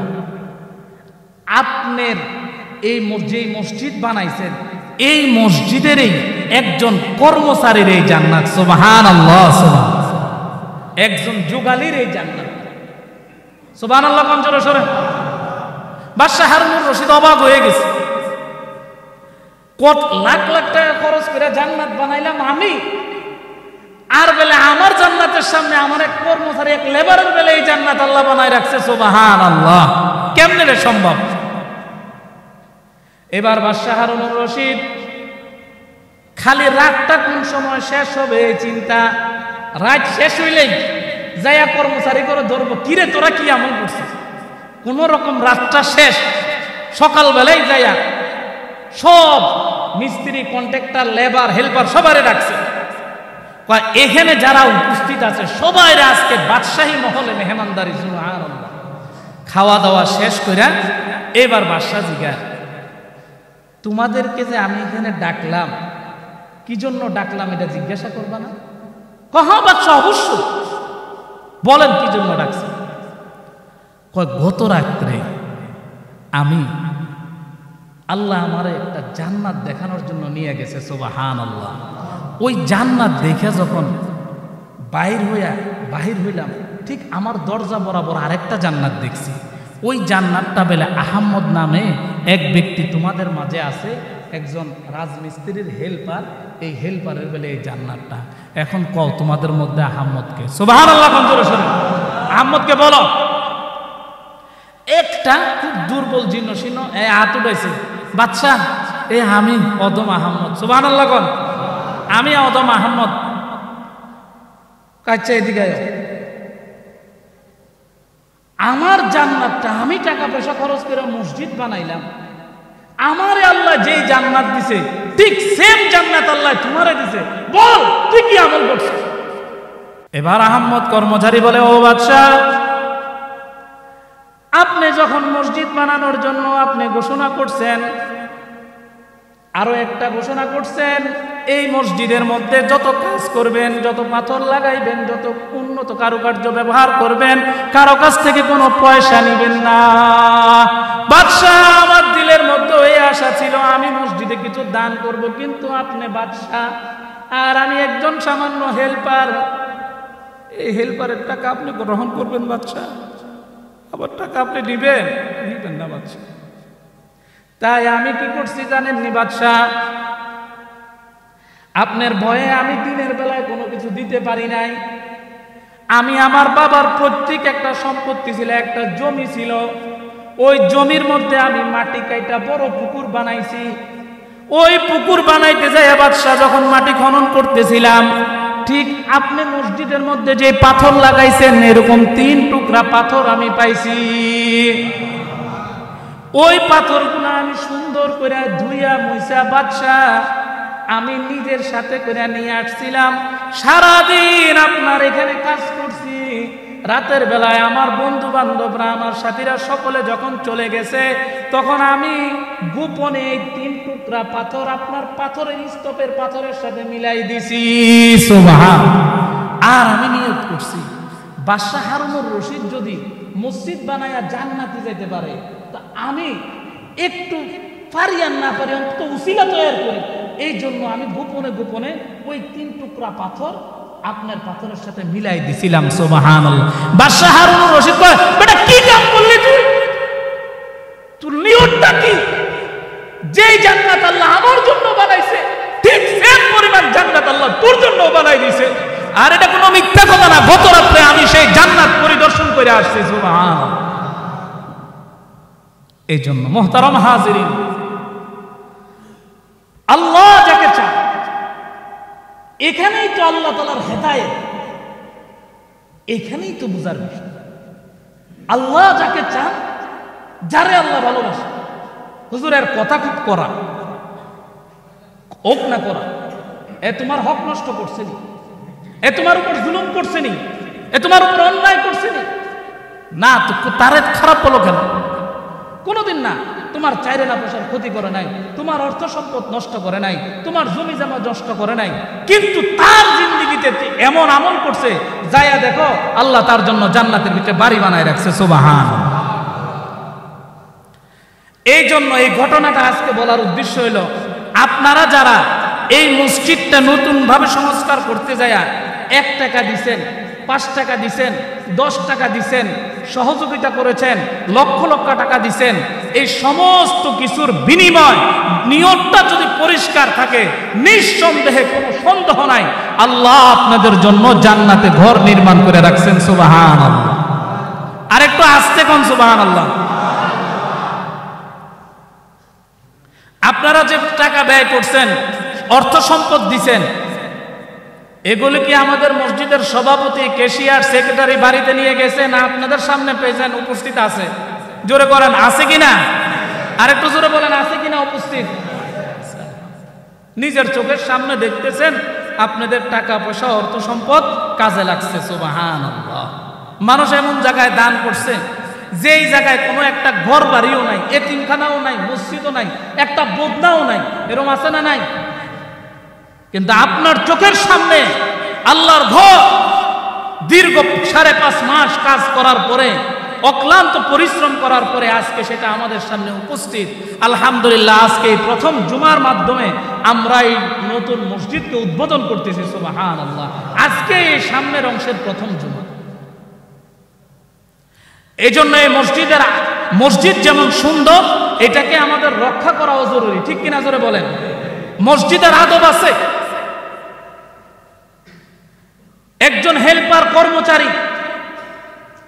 আপনার এই যে মসজিদ বানাইছেন এই মসজিদেরই একজন কর্মচারীর এই জান্নাত। সুবহানাল্লাহ, সুবহানাল্লাহ, একজন যুগালীর এই জান্নাত। সুবহানাল্লাহ, কঞ্জরে সরে। বাদশাহ হারুনুর রশিদ অবাক হয়ে গেছে, কত লাখ লাখ টাকা খরচ করে জান্নাত বানাইলাম আমি, আর বেলে আমার জান্নাতের সামনে আমার এক কর্মচারী এক লেবারের বেলে এই জান্নাত আল্লাহ বানাই রাখছে। সুবহানাল্লাহ, কেমনে রে সম্ভব? এবার বাদশাহ হারুনুর রশিদ খালি রাতটা কোন সময় শেষ হবে এই চিন্তা। রাত শেষ হইলেই যাইয়া কর্মচারী করে ধরবো, কিরে তোরা কি আমল করছিস? কোন রকম রাতটা শেষ, সকালবেলায় যাইয়া সব মিস্ত্রি, কন্ট্রাক্টর, লেবার, হেল্পার সবারে ডাকছে। এখানে যারা উপস্থিত আছে সবাই আজকে বাদশাহী মহলে মেহমানদারি। সুবহানাল্লাহ, খাওয়া দাওয়া শেষ করে এবার বাদশাহ জিজ্ঞাসা, তোমাদেরকে যে আমি এখানে ডাকলাম কি জন্য ডাকলাম এটা জিজ্ঞাসা করবা না? হ্যাঁ বাদশাহ অবশ্যই, বলেন কি জন্য ডাকছে? গত রাত্রে আমি আল্লাহ আমারে একটা জান্নাত দেখানোর জন্য নিয়ে গেছে। সুবহানাল্লাহ, ওই জান্নাত দেখে যখন বাহির হইলাম ঠিক আমার দরজা বরাবর আরেকটা জান্নাত দেখছি। ওই জান্নাতটা বেলে আহমদ নামে এক ব্যক্তি তোমাদের মাঝে আছে, একজন রাজমিস্ত্রির হেল্পার, এই হেল্পারের বেলে এই জান্নাতটা। এখন কও তোমাদের মধ্যে আহমদকে? সুবহানাল্লাহ, আহমদকে বলো। একটা খুব দুর্বল জীর্ণ শীর্ণ হাত উঠাইছে, বাদশাহ এ আমি অদম আহমদ। সুবহানাল্লাহ, আমি অদম আহমদ। কাচ্চা এদিকে আমার জান্নাতটা আমি টাকা পয়সা খরচ করে মসজিদ বানাইলাম, আমারে আল্লাহ যেই জান্নাত দিছে ঠিক সেম জান্নাত আল্লাহ তোমারে দিছে, বল তুই কি আমল করছিস? এবার আহমদ কর্মচারী বলে, ও বাদশাহ আপনি যখন মসজিদ বানানোর জন্য আপনি ঘোষণা করছেন, আরো একটা ঘোষণা করছেন এই মসজিদের মধ্যে যত কাজ করবেন, যত পাথর লাগাইবেন, যত উন্নত কারুকার্য ব্যবহার করবেন, কারো কাছ থেকে কোনো পয়সা নিবেন না। বাদশাহ আমার দিলের মধ্যে এই আশা ছিল আমি মসজিদে কিছু দান করব, কিন্তু আপনি বাদশাহ আর আমি একজন সামান্য হেল্পার, এই হেল্পারের টাকা আপনি গ্রহণ করবেন বাদশাহ, আবার টাকা আপনি নিবেন না বাদশাহ। তাই আমি কি করছি জানেননি বাদশাহ? আপনার ভয়ে আমি দিনের বেলায় কোনো কিছু দিতে পারি নাই। আমি আমার বাবার প্রত্যেক একটা সম্পত্তি ছিল, একটা জমি ছিল, ওই জমির মধ্যে আমি মাটি কাইটা বড় পুকুর বানাইছি। ওই পুকুর বানাইতে যাই বাদশাহ যখন মাটি খনন করতেছিলাম, ঠিক আপনি মসজিদের মধ্যে যে পাথর লাগাইছেন এরকম 3 টুকরা পাথর আমি পাইছি। ওই পাথরগুলো আমি সুন্দর করে ধুইয়া মুইসা বাদশাহ আমি নিজের সাথে করে নিয়ে আসছিলাম। সারাদিন আপনার এখানে কাজ করছি। রাতের বেলায় আমার বন্ধু বান্ধবরা, আমার সাথীরা সকলে যখন চলে গেছে, তখন আমি গোপনে এই 3 টুকরা পাথর আপনার পাথরের স্তূপের পাথরের সাথে মিলাই দিছি। সুবহান। আর আমি নিয়ত করছি, বাদশাহ হারুনুর রশিদ যদি মসজিদ বানায়া জান্নাতে যেতে পারে, তা আমি একটু পারি আর না পারি অন্তত উসিলা তৈরি করি। এই জন্য আমি গোপনে গোপনে ওই 3 টুকরা পাথর আপনার পাথরের সাথে মিলাই দিছিলাম। সুবহানাল্লাহ। বাদশাহ হারুনুর রশিদ কয়, বেটা কি কাম করলি তুই? তোর নিয়তটা কি? যেই জান্নাত আল্লাহ আমার জন্য বানাইছে, ঠিক সেম পরিমাণ জান্নাত আল্লাহ তোর জন্য বানাই দিয়েছে। আর এটা কোনো মিথ্যা কথা না। গত রাতে আমি সেই জান্নাত পরিদর্শন করে আসছি। সুবহানাল্লাহ। এই জন্য মুহতারাম হাজিরিন, আল্লাহ যাকে চান, এখানেই তো আল্লাহ তাআলার হেদায়েত, এখানেই তো বুঝার বিষয়। আল্লাহ যাকে চান, যারে আল্লাহ ভালোবাসে, হুজুরের কথা খুব করা হোক না করা, এ তোমার হক নষ্ট করছে নি, এ তোমার উপর জুলুম করছে নি, এ তোমার উপর অন্যায় করছে নি, না তো তারে খারাপ বলো কেন? কোনোদিন না। তোমার চাইরে না পয়সার ক্ষতি করে নাই, তোমার অর্থ সম্পদ নষ্ট করে নাই, তোমার জমি জমা নষ্ট করে নাই, কিন্তু তার জিন্দেগিতে এমন আমল করছে, যাইয়া দেখো আল্লাহ তার জন্য জান্নাতের ভিতরে বাড়ি বানায় রাখছে। সুবহানাল্লাহ। এই জন্য এই ঘটনাটা আজকে বলার উদ্দেশ্য হলো, আপনারা যারা এই মসজিদটা নতুন ভাবে সংস্কার করতে যায় 1 টাকা দিছেন, 5 টাকা দিছেন, 10 টাকা দিছেন, সহযোগিতা করেছেন, লক্ষ লক্ষ টাকা দিছেন, এই সমস্ত কিছুর বিনিময় নিয়তটা যদি পরিষ্কার থাকে, নিঃসন্দেহে কোনো সন্দেহ নাই আল্লাহ আপনাদের জন্য জান্নাতে ঘর নির্মাণ করে রাখছেন। সুবহানাল্লাহ। আর একটু আস্তে কোন সুবহানাল্লাহ। আপনারা যে টাকা ব্যয় করছেন, অর্থ সম্পদ দিছেন, এগুলি কি আমাদের মসজিদের সভাপতি, ক্যাশিয়ার, সেক্রেটারি বাড়িতে নিয়ে গেছে, না আপনাদের সামনে পেয়েছেন উপস্থিত আছে? জোরে করেন, আছে কিনা? আর একটু জোরে বলেন, আছে কিনা উপস্থিত? নিজের চোখের সামনে দেখতেছেন আপনাদের টাকা পয়সা অর্থ সম্পদ কাজে লাগছে। সুবহানাল্লাহ। মানুষ এমন জায়গায় দান করছে যেই জায়গায় কোনো একটা ঘর বাড়িও নাই, এতিমখানাও নাই, মসজিদও নাই, একটা বদনাও নাই, এরকম আছে না নাই? কিন্তু আপনার চোখের সামনে আল্লাহর ঘর দীর্ঘ 5.5 মাস কাজ করার পরে, অক্লান্ত পরিশ্রম করার পরে আজকে সেটা আমাদের সামনে উপস্থিত। আলহামদুলিল্লাহ, আজকে এই প্রথম জুমার মাধ্যমে আমরা এই নতুন মসজিদকে উদ্বোধন করতেছি। সুবহানাল্লাহ। আজকে এই সামনের অংশের প্রথম জুমা। এই জন্য এই মসজিদ যেমন সুন্দর, এটাকে আমাদের রক্ষা করাও জরুরি। ঠিক কিনা জোরে বলেন? মসজিদের আদব আছে। একজন হেল্পার কর্মচারী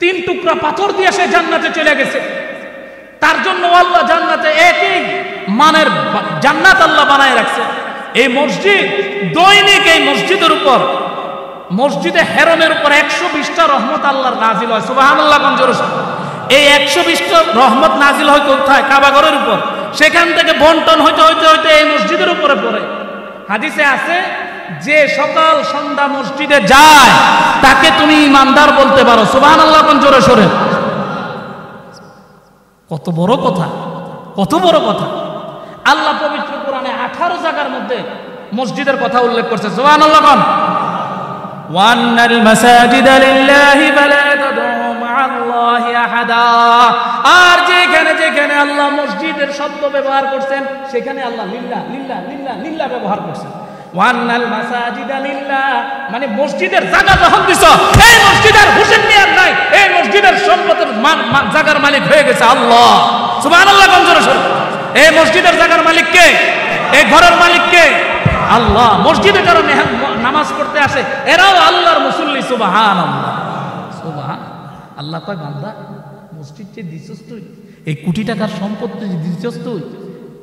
3 টুকরা পাথর দিয়ে সে জান্নাতে চলে গেছে। তার জন্য আল্লাহ জান্নাতে একই মানের জান্নাত আল্লাহ বানায় রাখছে। এই মসজিদ দৈনিক এই মসজিদের উপর, মসজিদে হেরমের উপর 120টা রহমত আল্লাহর নাজিল হয়। সুবহানাল্লাহ। এই 120টা রহমত নাজিল হয় কোথায়? কাবাঘরের উপর। সেখান থেকে বন্টন হইতে হইতে হইতে এই মসজিদের উপরে পড়ে। হাদিসে আছে, যে সকাল সন্ধ্যা মসজিদে যায় তাকে তুমি ইমানদার বলতে পারো। সুবহানাল্লাহ। কোন জোরে সরে। কত বড় কথা, কত বড় কথা। আল্লাহ পবিত্র কোরআনে 18 জায়গার মধ্যে মসজিদের কথা উল্লেখ করছে। সুবহানাল্লাহ। কোন ওয়ান্নাল মাসাজিদা লিল্লাহি ফালা তাদউ মা'আল্লাহি আহাদা। আর যেখানে যেখানে আল্লাহ মসজিদের শব্দ ব্যবহার করছেন, সেখানে আল্লাহ লিল্লাহ লিল্লাহ লিল্লাহ লিল্লাহ ব্যবহার করছেন। ওয়ান্নাল মাসাজিদা লিল্লাহ মানে মসজিদের জায়গা যখন দিছো, এই মসজিদের হুসেন মিয়ার নাই, এই মসজিদের সম্পদের জায়গার মালিক হয়ে গেছে আল্লাহ। সুবহানাল্লাহ। কোন জোরে সরে। এই মসজিদের জায়গার মালিক কে? এই ঘরের মালিক কে? আল্লাহ। মসজিদে যারা নামাজ পড়তে আসে এরাও আল্লাহর মুসল্লি। সুবহানাল্লাহ, সুবহান আল্লাহ কয় বান্দা মসজিদ যে দিছস তুই, এই কোটি টাকার সম্পত্তি যে দিছস তুই,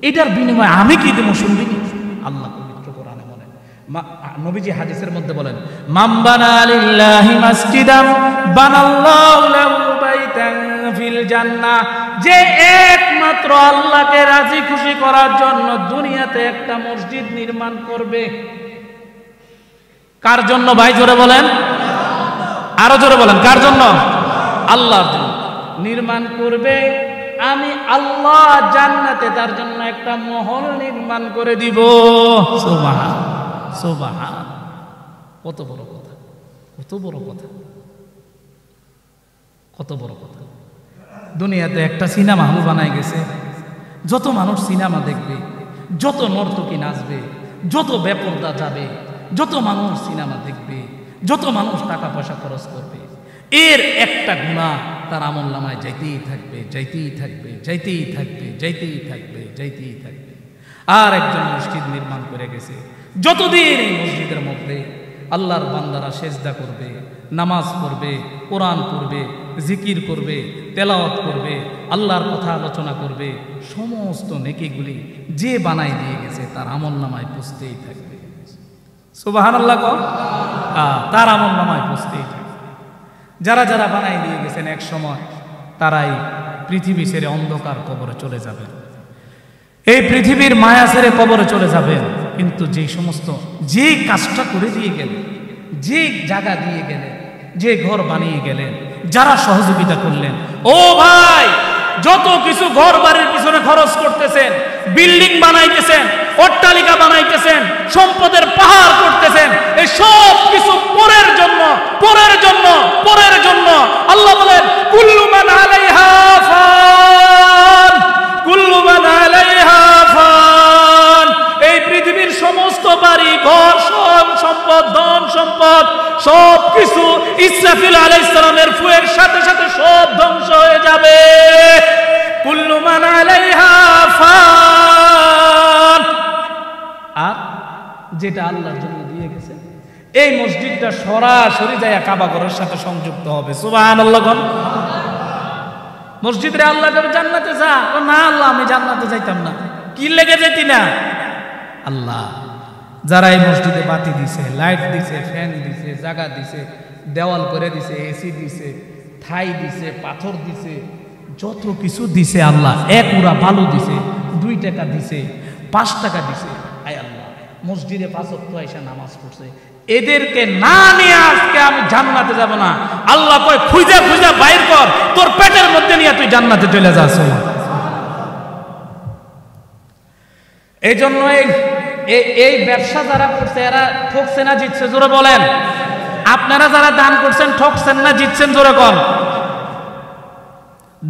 এটার বিনিময়ে আমি কি দেব শুনবি? আল্লাহ পবিত্র কোরআনে বলেন, নবীজি হাদিসের মধ্যে বলেন, মান বানা লিল্লাহি মাসজিদান বানাল্লাহু লাহু বাইতান ফিল জান্নাহ। যে একমাত্র আল্লাহকে রাজি খুশি করার জন্য দুনিয়াতে একটা মসজিদ নির্মাণ করবে। কার জন্য ভাই জোরে বলেন, আরো জোরে বলেন, কার জন্য? আল্লাহর জন্য নির্মাণ করবে। আমি আল্লাহ জান্নাতে তার জন্য একটা মহল নির্মাণ করে দিব। সুবহান, সুবহান। কত বড় কথা, কত বড় কথা, কত বড় কথা। দুনিয়াতে একটা সিনেমা হল বানাই গেছে, যত মানুষ সিনেমা দেখবে, যত নর্তকী নাচবে, যত বেপরদা যাবে, যত মানুষ সিনেমা দেখবে, যত মানুষ টাকা পয়সা খরচ করবে, এর একটা গুনাহ তার আমলনামায় যাইতেই থাকবে, যাইতেই থাকবে, যাইতেই থাকবে, যাইতেই থাকবে, যাইতেই থাকবে। আর একজন মসজিদ নির্মাণ করে গেছে, যতদিন এই মসজিদের মধ্যে আল্লাহর বান্দারা সেজদা করবে, নামাজ পড়বে, কোরআন পড়বে, জিকির করবে, তেলাওয়াত করবে, আল্লাহর কথা আলোচনা করবে, সমস্ত নেকিগুলি যে বানাই দিয়ে গেছে তার আমলনামায় পৌঁছতেই থাকবে। সুবহানাল্লাহ, তার আমলনামায় পৌঁছতেই থাকবে। যারা যারা বানাই দিয়ে গেছেন এক সময় তারাই পৃথিবী ছেড়ে অন্ধকার কবরে চলে যাবেন, এই পৃথিবীর মায়া ছেড়ে কবরে চলে যাবেন। কিন্তু যে সমস্ত যে কাজটা করে দিয়ে গেলেন, যে জায়গা দিয়ে গেলেন, যে ঘর বানিয়ে গেলেন, যারা সহযোগিতা করলেন, ও ভাই যত কিছু ঘর বাড়ির পিছনে খরচ করতেছেন, বিল্ডিং বানাইতেছেন, অট্টালিকা বানাইতেছেন, সম্পদের পাহাড় করতেছেন, এই সব কিছু পরের জন্য, পরের জন্য, পরের জন্য। আল্লাহ বলেন, কুল্লু মান আলাইহা ফান, কুল্লু মান আলাইহা ফান। এই পৃথিবীর সমস্ত বাড়ি ঘর, সব সম্পদ, ধন সম্পদ সব কিছু ইসরাফিল আলাইহিস সালামের ফুয়ের সাথে সাথে সব ধ্বংস হয়ে যাবে। কুল্লু মান আলাইহা ফান। আর যেটা আল্লাহর জন্য দিয়ে গেছে, এই মসজিদটা সরাসরি যায় কাবা ঘরের সাথে সংযুক্ত হবে। সুবহানাল্লাহ। মসজিদে আল্লাহ করে জান্নাতে যা, না আল্লাহ আমি জান্নাতে যাইতাম না। কি লেগে যেতি না? আল্লাহ যারা এই মসজিদে বাতি দিছে, লাইট দিছে, ফ্যান দিছে, জায়গা দিছে, দেওয়াল করে দিছে, এসি দিছে, ঠাই দিছে, পাথর দিছে, যত কিছু দিছে আল্লাহ, এক উড়া বালু দিছে, 2 টাকা দিছে, 5 টাকা দিছে। আয় আল্লাহ মসজিদে 5 ওয়াক্ত আইসা নামাজ পড়ছে, এদেরকে না নিয়ে আজকে আমি জান্নাতে যাব না। আল্লাহ কয় খুঁজা খুঁজা বাইর কর, তোর পেটের মধ্যে নিয়ে তুই জান্নাতে চলে যাস। এই জন্য এই ব্যবসা যারা করছে এরা ঠকছে না জিতছে? জোরে বলেন। আপনারা যারা দান করছেন ঠকছেন না জিতছেন? জোরে কর।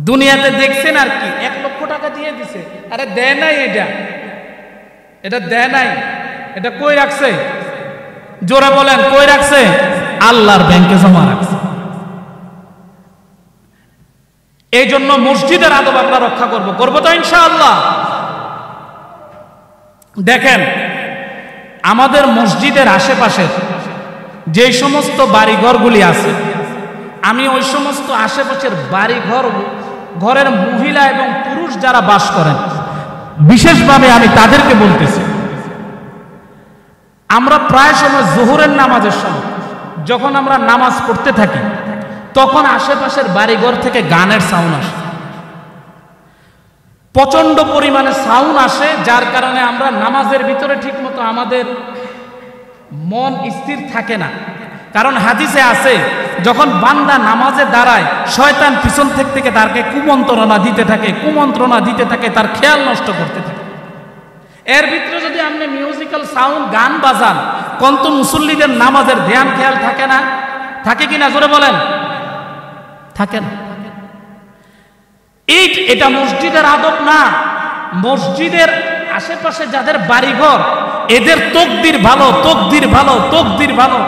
দুনিয়াতে দেখছেন আর কি, 1 লক্ষ টাকা দিয়ে দিছে, আরে দেয় নাই, এটা দেয় নাই, এটা কই রাখছে? জোরে বলেন, কই রাখছে? আল্লাহর ব্যাংকে জমা রাখছে। এই জন্য মসজিদের আদব আমরা রক্ষা করব, করবো তো ইনশাআল্লাহ। দেখেন আমাদের মসজিদের আশেপাশে যে সমস্ত বাড়িঘরগুলি আছে, আমি ওই সমস্ত আশেপাশের বাড়িঘর ঘরের মহিলা এবং পুরুষ যারা বাস করেন, বিশেষভাবে আমি তাদেরকে বলতেছি, আমরা প্রায় সময় জোহরের নামাজের সময় যখন আমরা নামাজ পড়তে থাকি তখন আশেপাশের বাড়িঘর থেকে গানের সাউন্ড আসে, প্রচন্ড পরিমাণে সাউন্ড আসে, যার কারণে আমরা নামাজের ভিতরে ঠিকমতো আমাদের মন স্থির থাকে না। কারণ হাদিসে আছে যখন বান্দা নামাজে দাঁড়ায় শয়তান পিছন থেকে তাকে কুমন্ত্রণা দিতে থাকে, কুমন্ত্রণা দিতে থাকে, তার খেয়াল নষ্ট করতে থাকে। এর ভিতরে যদি আপনি মিউজিক্যাল সাউন্ড গান বাজান, কত মুসল্লিদের নামাজের ধ্যান খেয়াল থাকে না? থাকে কিনা জোরে বলেন? থাকে না। এটা মসজিদের আদব না। মসজিদের আশেপাশে যাদের বাড়িঘর এদের তকদির ভালো, তকদির ভালো, তকদির ভালো।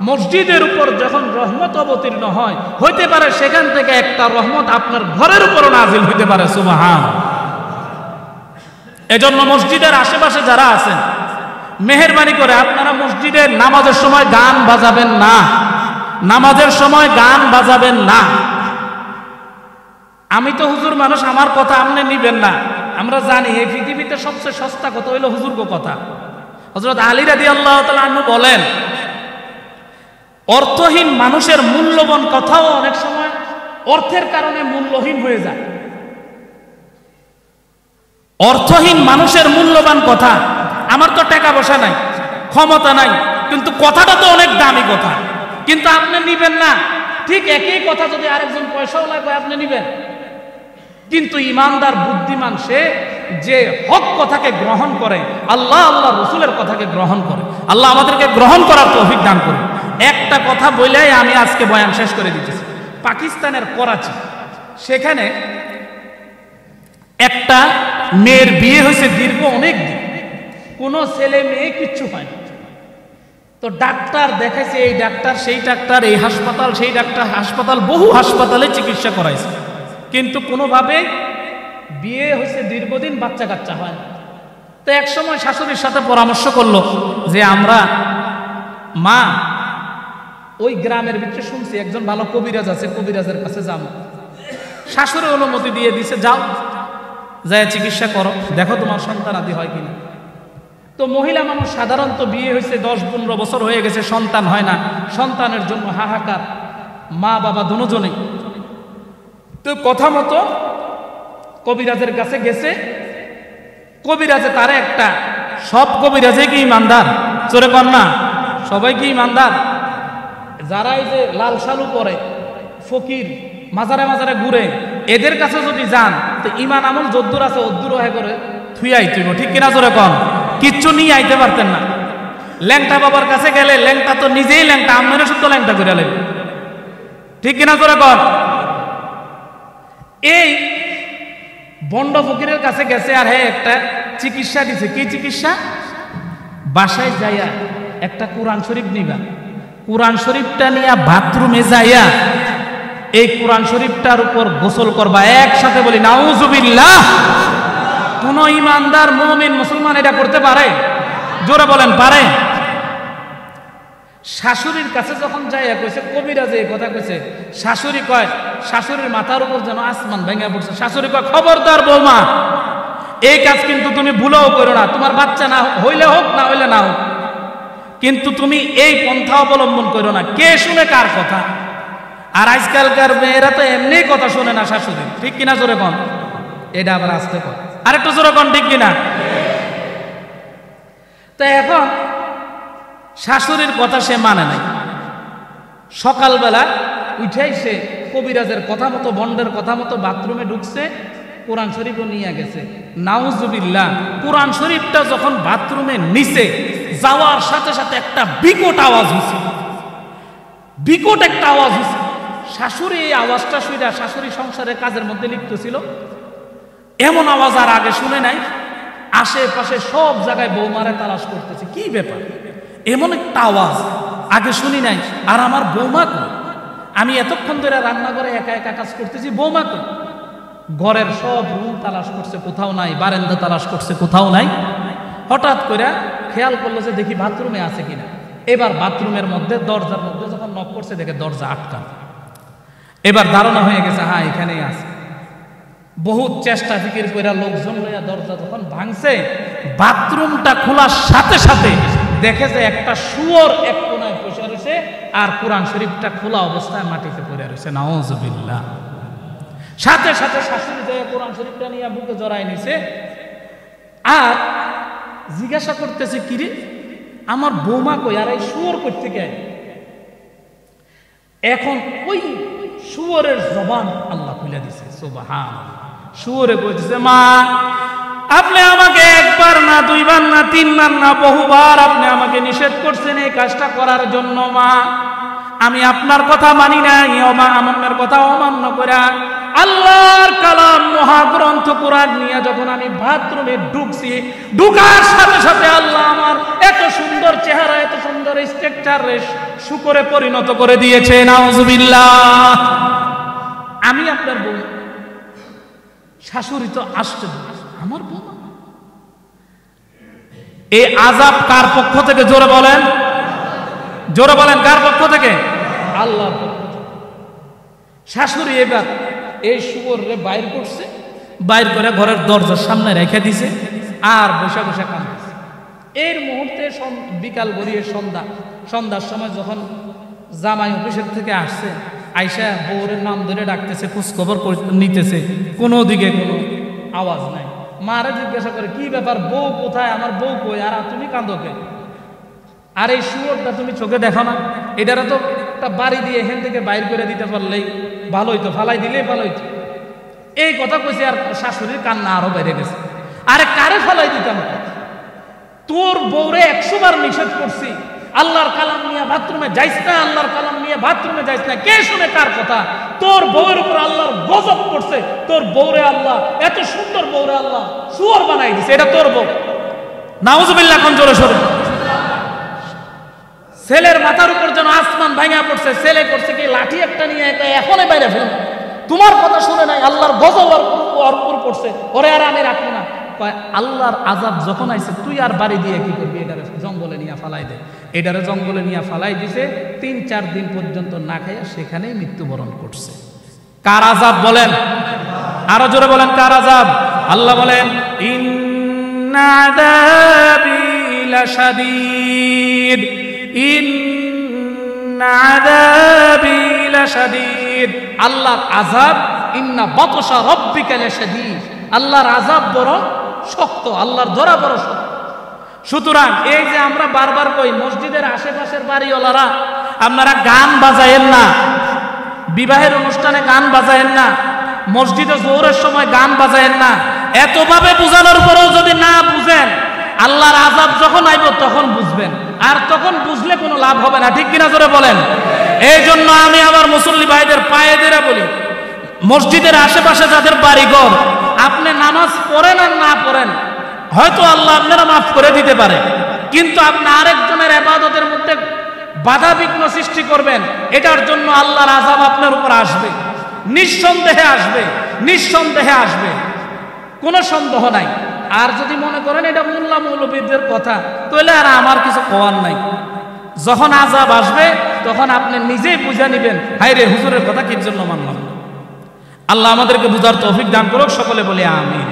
মসজিদের উপর যখন রহমত অবতীর্ণ হয়, হইতে পারে সেখান থেকে একটা রহমত আপনার ঘরের উপর নাজিল হইতে পারে। সুবহান। এজন্য মসজিদের আশেপাশে যারা আছেন, মেহেরবানি করে আপনারা মসজিদে নামাজের সময় গান বাজাবেন না, নামাজের সময় গান বাজাবেন না। আমি তো হুজুর মানুষ, আমার কথা আপনি নিবেন না। আমরা জানি এই পৃথিবীতে সবচেয়ে সস্তা কথা হইল হুজুরগো কথা। হযরত আলী রাদিয়াল্লাহু তাআলা আনহু বলেন, অর্থহীন মানুষের মূল্যবান কথাও অনেক সময় অর্থের কারণে মূল্যহীন হয়ে যায়। অর্থহীন মানুষের মূল্যবান কথা, আমার তো টাকা পয়সা নাই, ক্ষমতা নাই, কিন্তু কথাটা তো অনেক দামি কথা, কিন্তু আপনি নিবেন না। ঠিক একই কথা যদি আরেকজন পয়সাওয়ালা কয় আপনি নিবেন। কিন্তু ইমানদার বুদ্ধিমান সে যে হক কথাকে গ্রহণ করে, আল্লাহ আল্লাহ রসুলের কথাকে গ্রহণ করে। আল্লাহ আমাদেরকে গ্রহণ করার তৌফিক দান করুন। একটা কথা বলেই আমি আজকে বয়ান শেষ করে দিতেছি। পাকিস্তানের করাচি, সেখানে একটা মেয়ের বিয়ে হয়েছে দীর্ঘ অনেক দিন, কোনো ছেলে মেয়ে কিচ্ছু হয়নি। তো ডাক্তার দেখাইছে, এই ডাক্তার সেই ডাক্তার, এই হাসপাতাল সেই ডাক্তার, হাসপাতাল বহু হাসপাতালে চিকিৎসা করাইছে, কিন্তু কোনোভাবে বিয়ে হয়েছে দীর্ঘদিন, বাচ্চা কাচ্চা হয় না। তো এক সময় শাশুড়ির সাথে পরামর্শ করলো যে আমরা মা ওই গ্রামের ভিতরে শুনছি একজন ভালো কবিরাজ আছে, কবিরাজের কাছে যাবো। শাশুড়ি অনুমতি দিয়ে দিছে, যাও যায় চিকিৎসা করো, দেখো তোমার সন্তানাদি হয় কিনা। তো মহিলা মানুষ সাধারণত বিয়ে হয়েছে 10-15 বছর হয়ে গেছে, সন্তান হয় না, সন্তানের জন্য হাহাকার, মা বাবা দুজনেই। তো কথা মতো কবিরাজের কাছে গেছে। কবিরাজে তারে একটা, সব কবিরাজে কি ইমানদার? চোরে কর না, সবাই কি ইমানদার? যারা এই যে লাল শালু পরে, ফকির, মাজারে মাজারে ঘুরে, এদের কাছে যদি যান তো ইমান আমল যদ্দুর আছে অদ্দুর হয়ে করে থুই আইতেইব, ঠিক কিনা জোরে কন? কিচ্ছু নিয়ে আইতে পারতেন না। ল্যাংটা বাবার কাছে গেলে ল্যাংটা তো নিজেই ল্যাংটা, আপনারও শুদ্ধ ল্যাংটা করে লেন, ঠিক কিনা জোরে কন? এই বন্ড ফকিরের কাছে গেছে, আর হ্যাঁ একটা চিকিৎসা দিছে। কি চিকিৎসা? বাসায় যাইয়া একটা কোরআন শরীফ নিবা, কোরআন শরীফটা নিয়ে বাথরুমে যাইয়া এই কোরআন শরীফটার উপর গোসল করবা। একসাথে বলি নাউজুবিল্লাহ। কোন ইমানদার মুমিন মুসলমান এটা করতে পারে? জোরে বলেন, পারে? শাশুড়ির কাছে যখন যাইয়া কইছে, কবিরাজে এই কথা কইছে, শাশুড়ি কয়, শাশুড়ির মাথার উপর যেন আসমান ভেঙে পড়ছে। শাশুড়ি কয়, খবরদার বৌমা, এই কাজ কিন্তু তুমি ভুলেও করো না, তোমার বাচ্চা না হইলে হোক, না হইলে না হোক, কিন্তু তুমি এই পন্থা অবলম্বন করো না। কে শুনে কার কথা? আর আজকালকার মেয়েরা তো এমনি কথা শুনে না শাশুড়ি, ঠিক কিনা জোরে কন? এটা আবার আসতে কন, আরেকটু জোরে কন, ঠিক কিনা? তো এখন শাশুড়ির কথা সে মানে নাই। সকালবেলা উঠেই সে কবিরাজের কথা মতো, বন্ডের কথা মতো বাথরুমে ঢুকছে, কোরআন শরীফও নিয়ে গেছে। নাউজুবিল্লাহ। কোরআন শরীফটা যখন বাথরুমে নিচে যাওয়ার সাথে সাথে একটা বিকট আওয়াজ হয়েছে, বিকট একটা আওয়াজ হয়েছে। শাশুড়ি এই আওয়াজটা শুনে, শাশুড়ি সংসারের কাজের মধ্যে লিপ্ত ছিল, এমন আওয়াজ আর আগে শুনে নাই। আশেপাশে সব জায়গায় বৌমারে তালাশ করতেছে, কি ব্যাপার, এমন একটা আওয়াজ আগে শুনি নাই। আর আমার বৌমা কই? আমি এতক্ষণ ধরে রান্নাঘরে একা একা কাজ করতেছি, বৌমা কই? ঘরের সব রুম তালাশ করছে, কোথাও নাই। বারান্দা তালাশ করছে, কোথাও নাই। হঠাৎ করে খেয়াল করলো যে দেখি বাথরুমে আছে কিনা। এবার বাথরুমের মধ্যে দরজার মধ্যে যখন নক করছে, দেখে দরজা আটকা। এবার ধারণা হয়ে গেছে, হ্যাঁ এখানেই আছে। বহুত চেষ্টা ফিকির করে লোকজন লইয়া দরজা যখন ভাঙছে, বাথরুমটা খোলার সাথে সাথে দেখে যে একটা শুয়োর এক কোনায় বসে রয়েছে, আর কোরআন শরীফটা খোলা অবস্থায় মাটিতে পড়ে রয়েছে। নাউজুবিল্লাহ। সাথে সাথে শাশুড়ি দিয়ে কোরআন শরীফটা নিয়ে বুকে জড়াই নিছে, আর জিজ্ঞাসা করতেছে, কিরে আমার বৌমা কই, আর এই শুয়োর কই থেকে? এখন ওই শুয়োরের জবান আল্লাহ খুলে দিছে, সুবহানাল্লাহ। শুয়োরে কইতেছে, মা আপনি আমাকে একবার না, দুইবার না, তিনবার না, বহুবার আপনি আমাকে নিষেধ করছেন এই কাজটা করার জন্য। মা আমি আপনার কথা মানি নাই, আমার কথা অমান্য করে আল্লাহর কালাম মহাগ্রন্থ কোরআন নিয়ে যখন আমি বাথরুমে ঢুকছি, ঢুকার সাথে সাথে আল্লাহ আমার এত সুন্দর চেহারা, এত সুন্দর স্ট্রাকচার শুকরে পরিণত করে দিয়েছে। নাউজুবিল্লাহ। আমি আপনার বউ। শাশুড়ি তো আশ্চর্য, আমার বউ? এই আযাব কার পক্ষ থেকে? জোরে বলেন, জোরে বলেন, কার পক্ষ থেকে? আল্লাহর পক্ষ থেকে। শাশুড়ি এবার এই শুয়োরে বাইর করছে, বাইর করে ঘরের দরজার সামনে রেখে দিছে, আর বসে বসে কাঁদছে। এর মুহূর্তে বিকাল গড়িয়ে সন্ধ্যার সময় যখন জামাই অফিসের থেকে আসছে, আইসা বউরের নাম ধরে ডাকতেছে, খোঁজখবর নিতেছে, কোনো দিকে কোনো আওয়াজ নাই। মারে জিজ্ঞাসা করে, কি ব্যাপার, বউ কোথায়, আমার বউ কই, আর তুমি কাঁদো কে? আর এই শুয়োরটা তুমি চোখে দেখো না? এটারে তো একটা বাড়ি দিয়ে এখান থেকে বাইর করে দিতে পারলেই ভালো হইতো, ফালাই দিলেই ভালো হইতো। এই কথা কইছে, আর শাশুড়ির কান্না আরো বেড়ে গেছে। আরে কারে ফালাই দিতাম? তোর বউরে 100 বার নিষেধ করছি, আল্লাহর কালাম নিয়ে বাথরুমে যাইস না, আল্লাহর কালাম নিয়ে বাথরুমে যাইস না। কে শুনে কার কথা? তোর বউয়ের উপর আল্লাহর গজব করছে। তোর বউরে আল্লাহ, এত সুন্দর বউরে আল্লাহ শুয়োর বানাই দিছে। এটা তোর বউ। নাউজুবিল্লাহ, কোন জোরে সরে। ছেলের মাথার উপর যেন আসমান ভাঙা পড়ছে। ছেলে করছে কি, লাঠি একটা নিয়ে এখনই বাইরে ফেলবে। তোমার কথা শুনে নাই, আল্লাহর গজব ওর উপর পড়ছে, ওরে আর আমি রাখবো না। আল্লাহর আযাব যখন আইছে, তুই আর বাড়ি দিয়ে কি করবি? এটারে জঙ্গলে নিয়ে ফালাই দে। এটারে জঙ্গলে নিয়ে ফালাই দিছে। 3-4 দিন পর্যন্ত না খাইয়া সেখানেই মৃত্যুবরণ করছে। কার আযাব বলেন? আরো জোরে বলেন, কার আযাব? আল্লাহ বলেন, ইন্না আযাবি লাশাদীদ, ইন্না আযাবি লাশাদীদ। আল্লাহর আযাব, ইন্না বাতশা রাব্বিকা লাশাদীদ। আল্লাহর আযাব বড় শক্ত, আল্লাহর ধরা বড় শক্ত। সুতরাং এই যে আমরা বারবার কই, মসজিদের আশেপাশের বাড়িওয়ালারা আপনারা গান বাজায়েন না, বিবাহের অনুষ্ঠানে গান বাজায়েন না, মসজিদে জোহরের সময় গান বাজায়েন না। এতভাবে বুঝানোর পরেও যদি না বুঝেন, আল্লাহর আযাব যখন আইব তখন বুঝবেন, আর তখন বুঝলে কোনো লাভ হবে না। ঠিক কিনা জোরে বলেন? এই জন্য আমি আমার মুসল্লি ভাইদের পায়ে ধরে বলি, মসজিদের আশেপাশে যাদের বাড়িঘর, আপনি নামাজ পড়েন আর না পড়েন, হয়তো আল্লাহ আপনারা মাফ করে দিতে পারে, কিন্তু আপনি আরেকজনের ইবাদতের মধ্যে বাধা বিঘ্ন সৃষ্টি করবেন, এটার জন্য আল্লাহর আযাব আপনার উপর আসবে। নিঃসন্দেহে আসবে, নিঃসন্দেহে আসবে, কোনো সন্দেহ নাই। আর যদি মনে করেন এটা মোল্লা মৌলবীদের কথা, তাহলে আর আমার কিছু কওয়ার নাই। যখন আযাব আসবে তখন আপনি নিজেই বুঝে নেবেন, হায় রে, হুজুরের কথা কি জন্য মানলাম। আল্লাহ আমাদেরকে বুঝার তৌফিক দান করুক, সকলে বলি আমিন।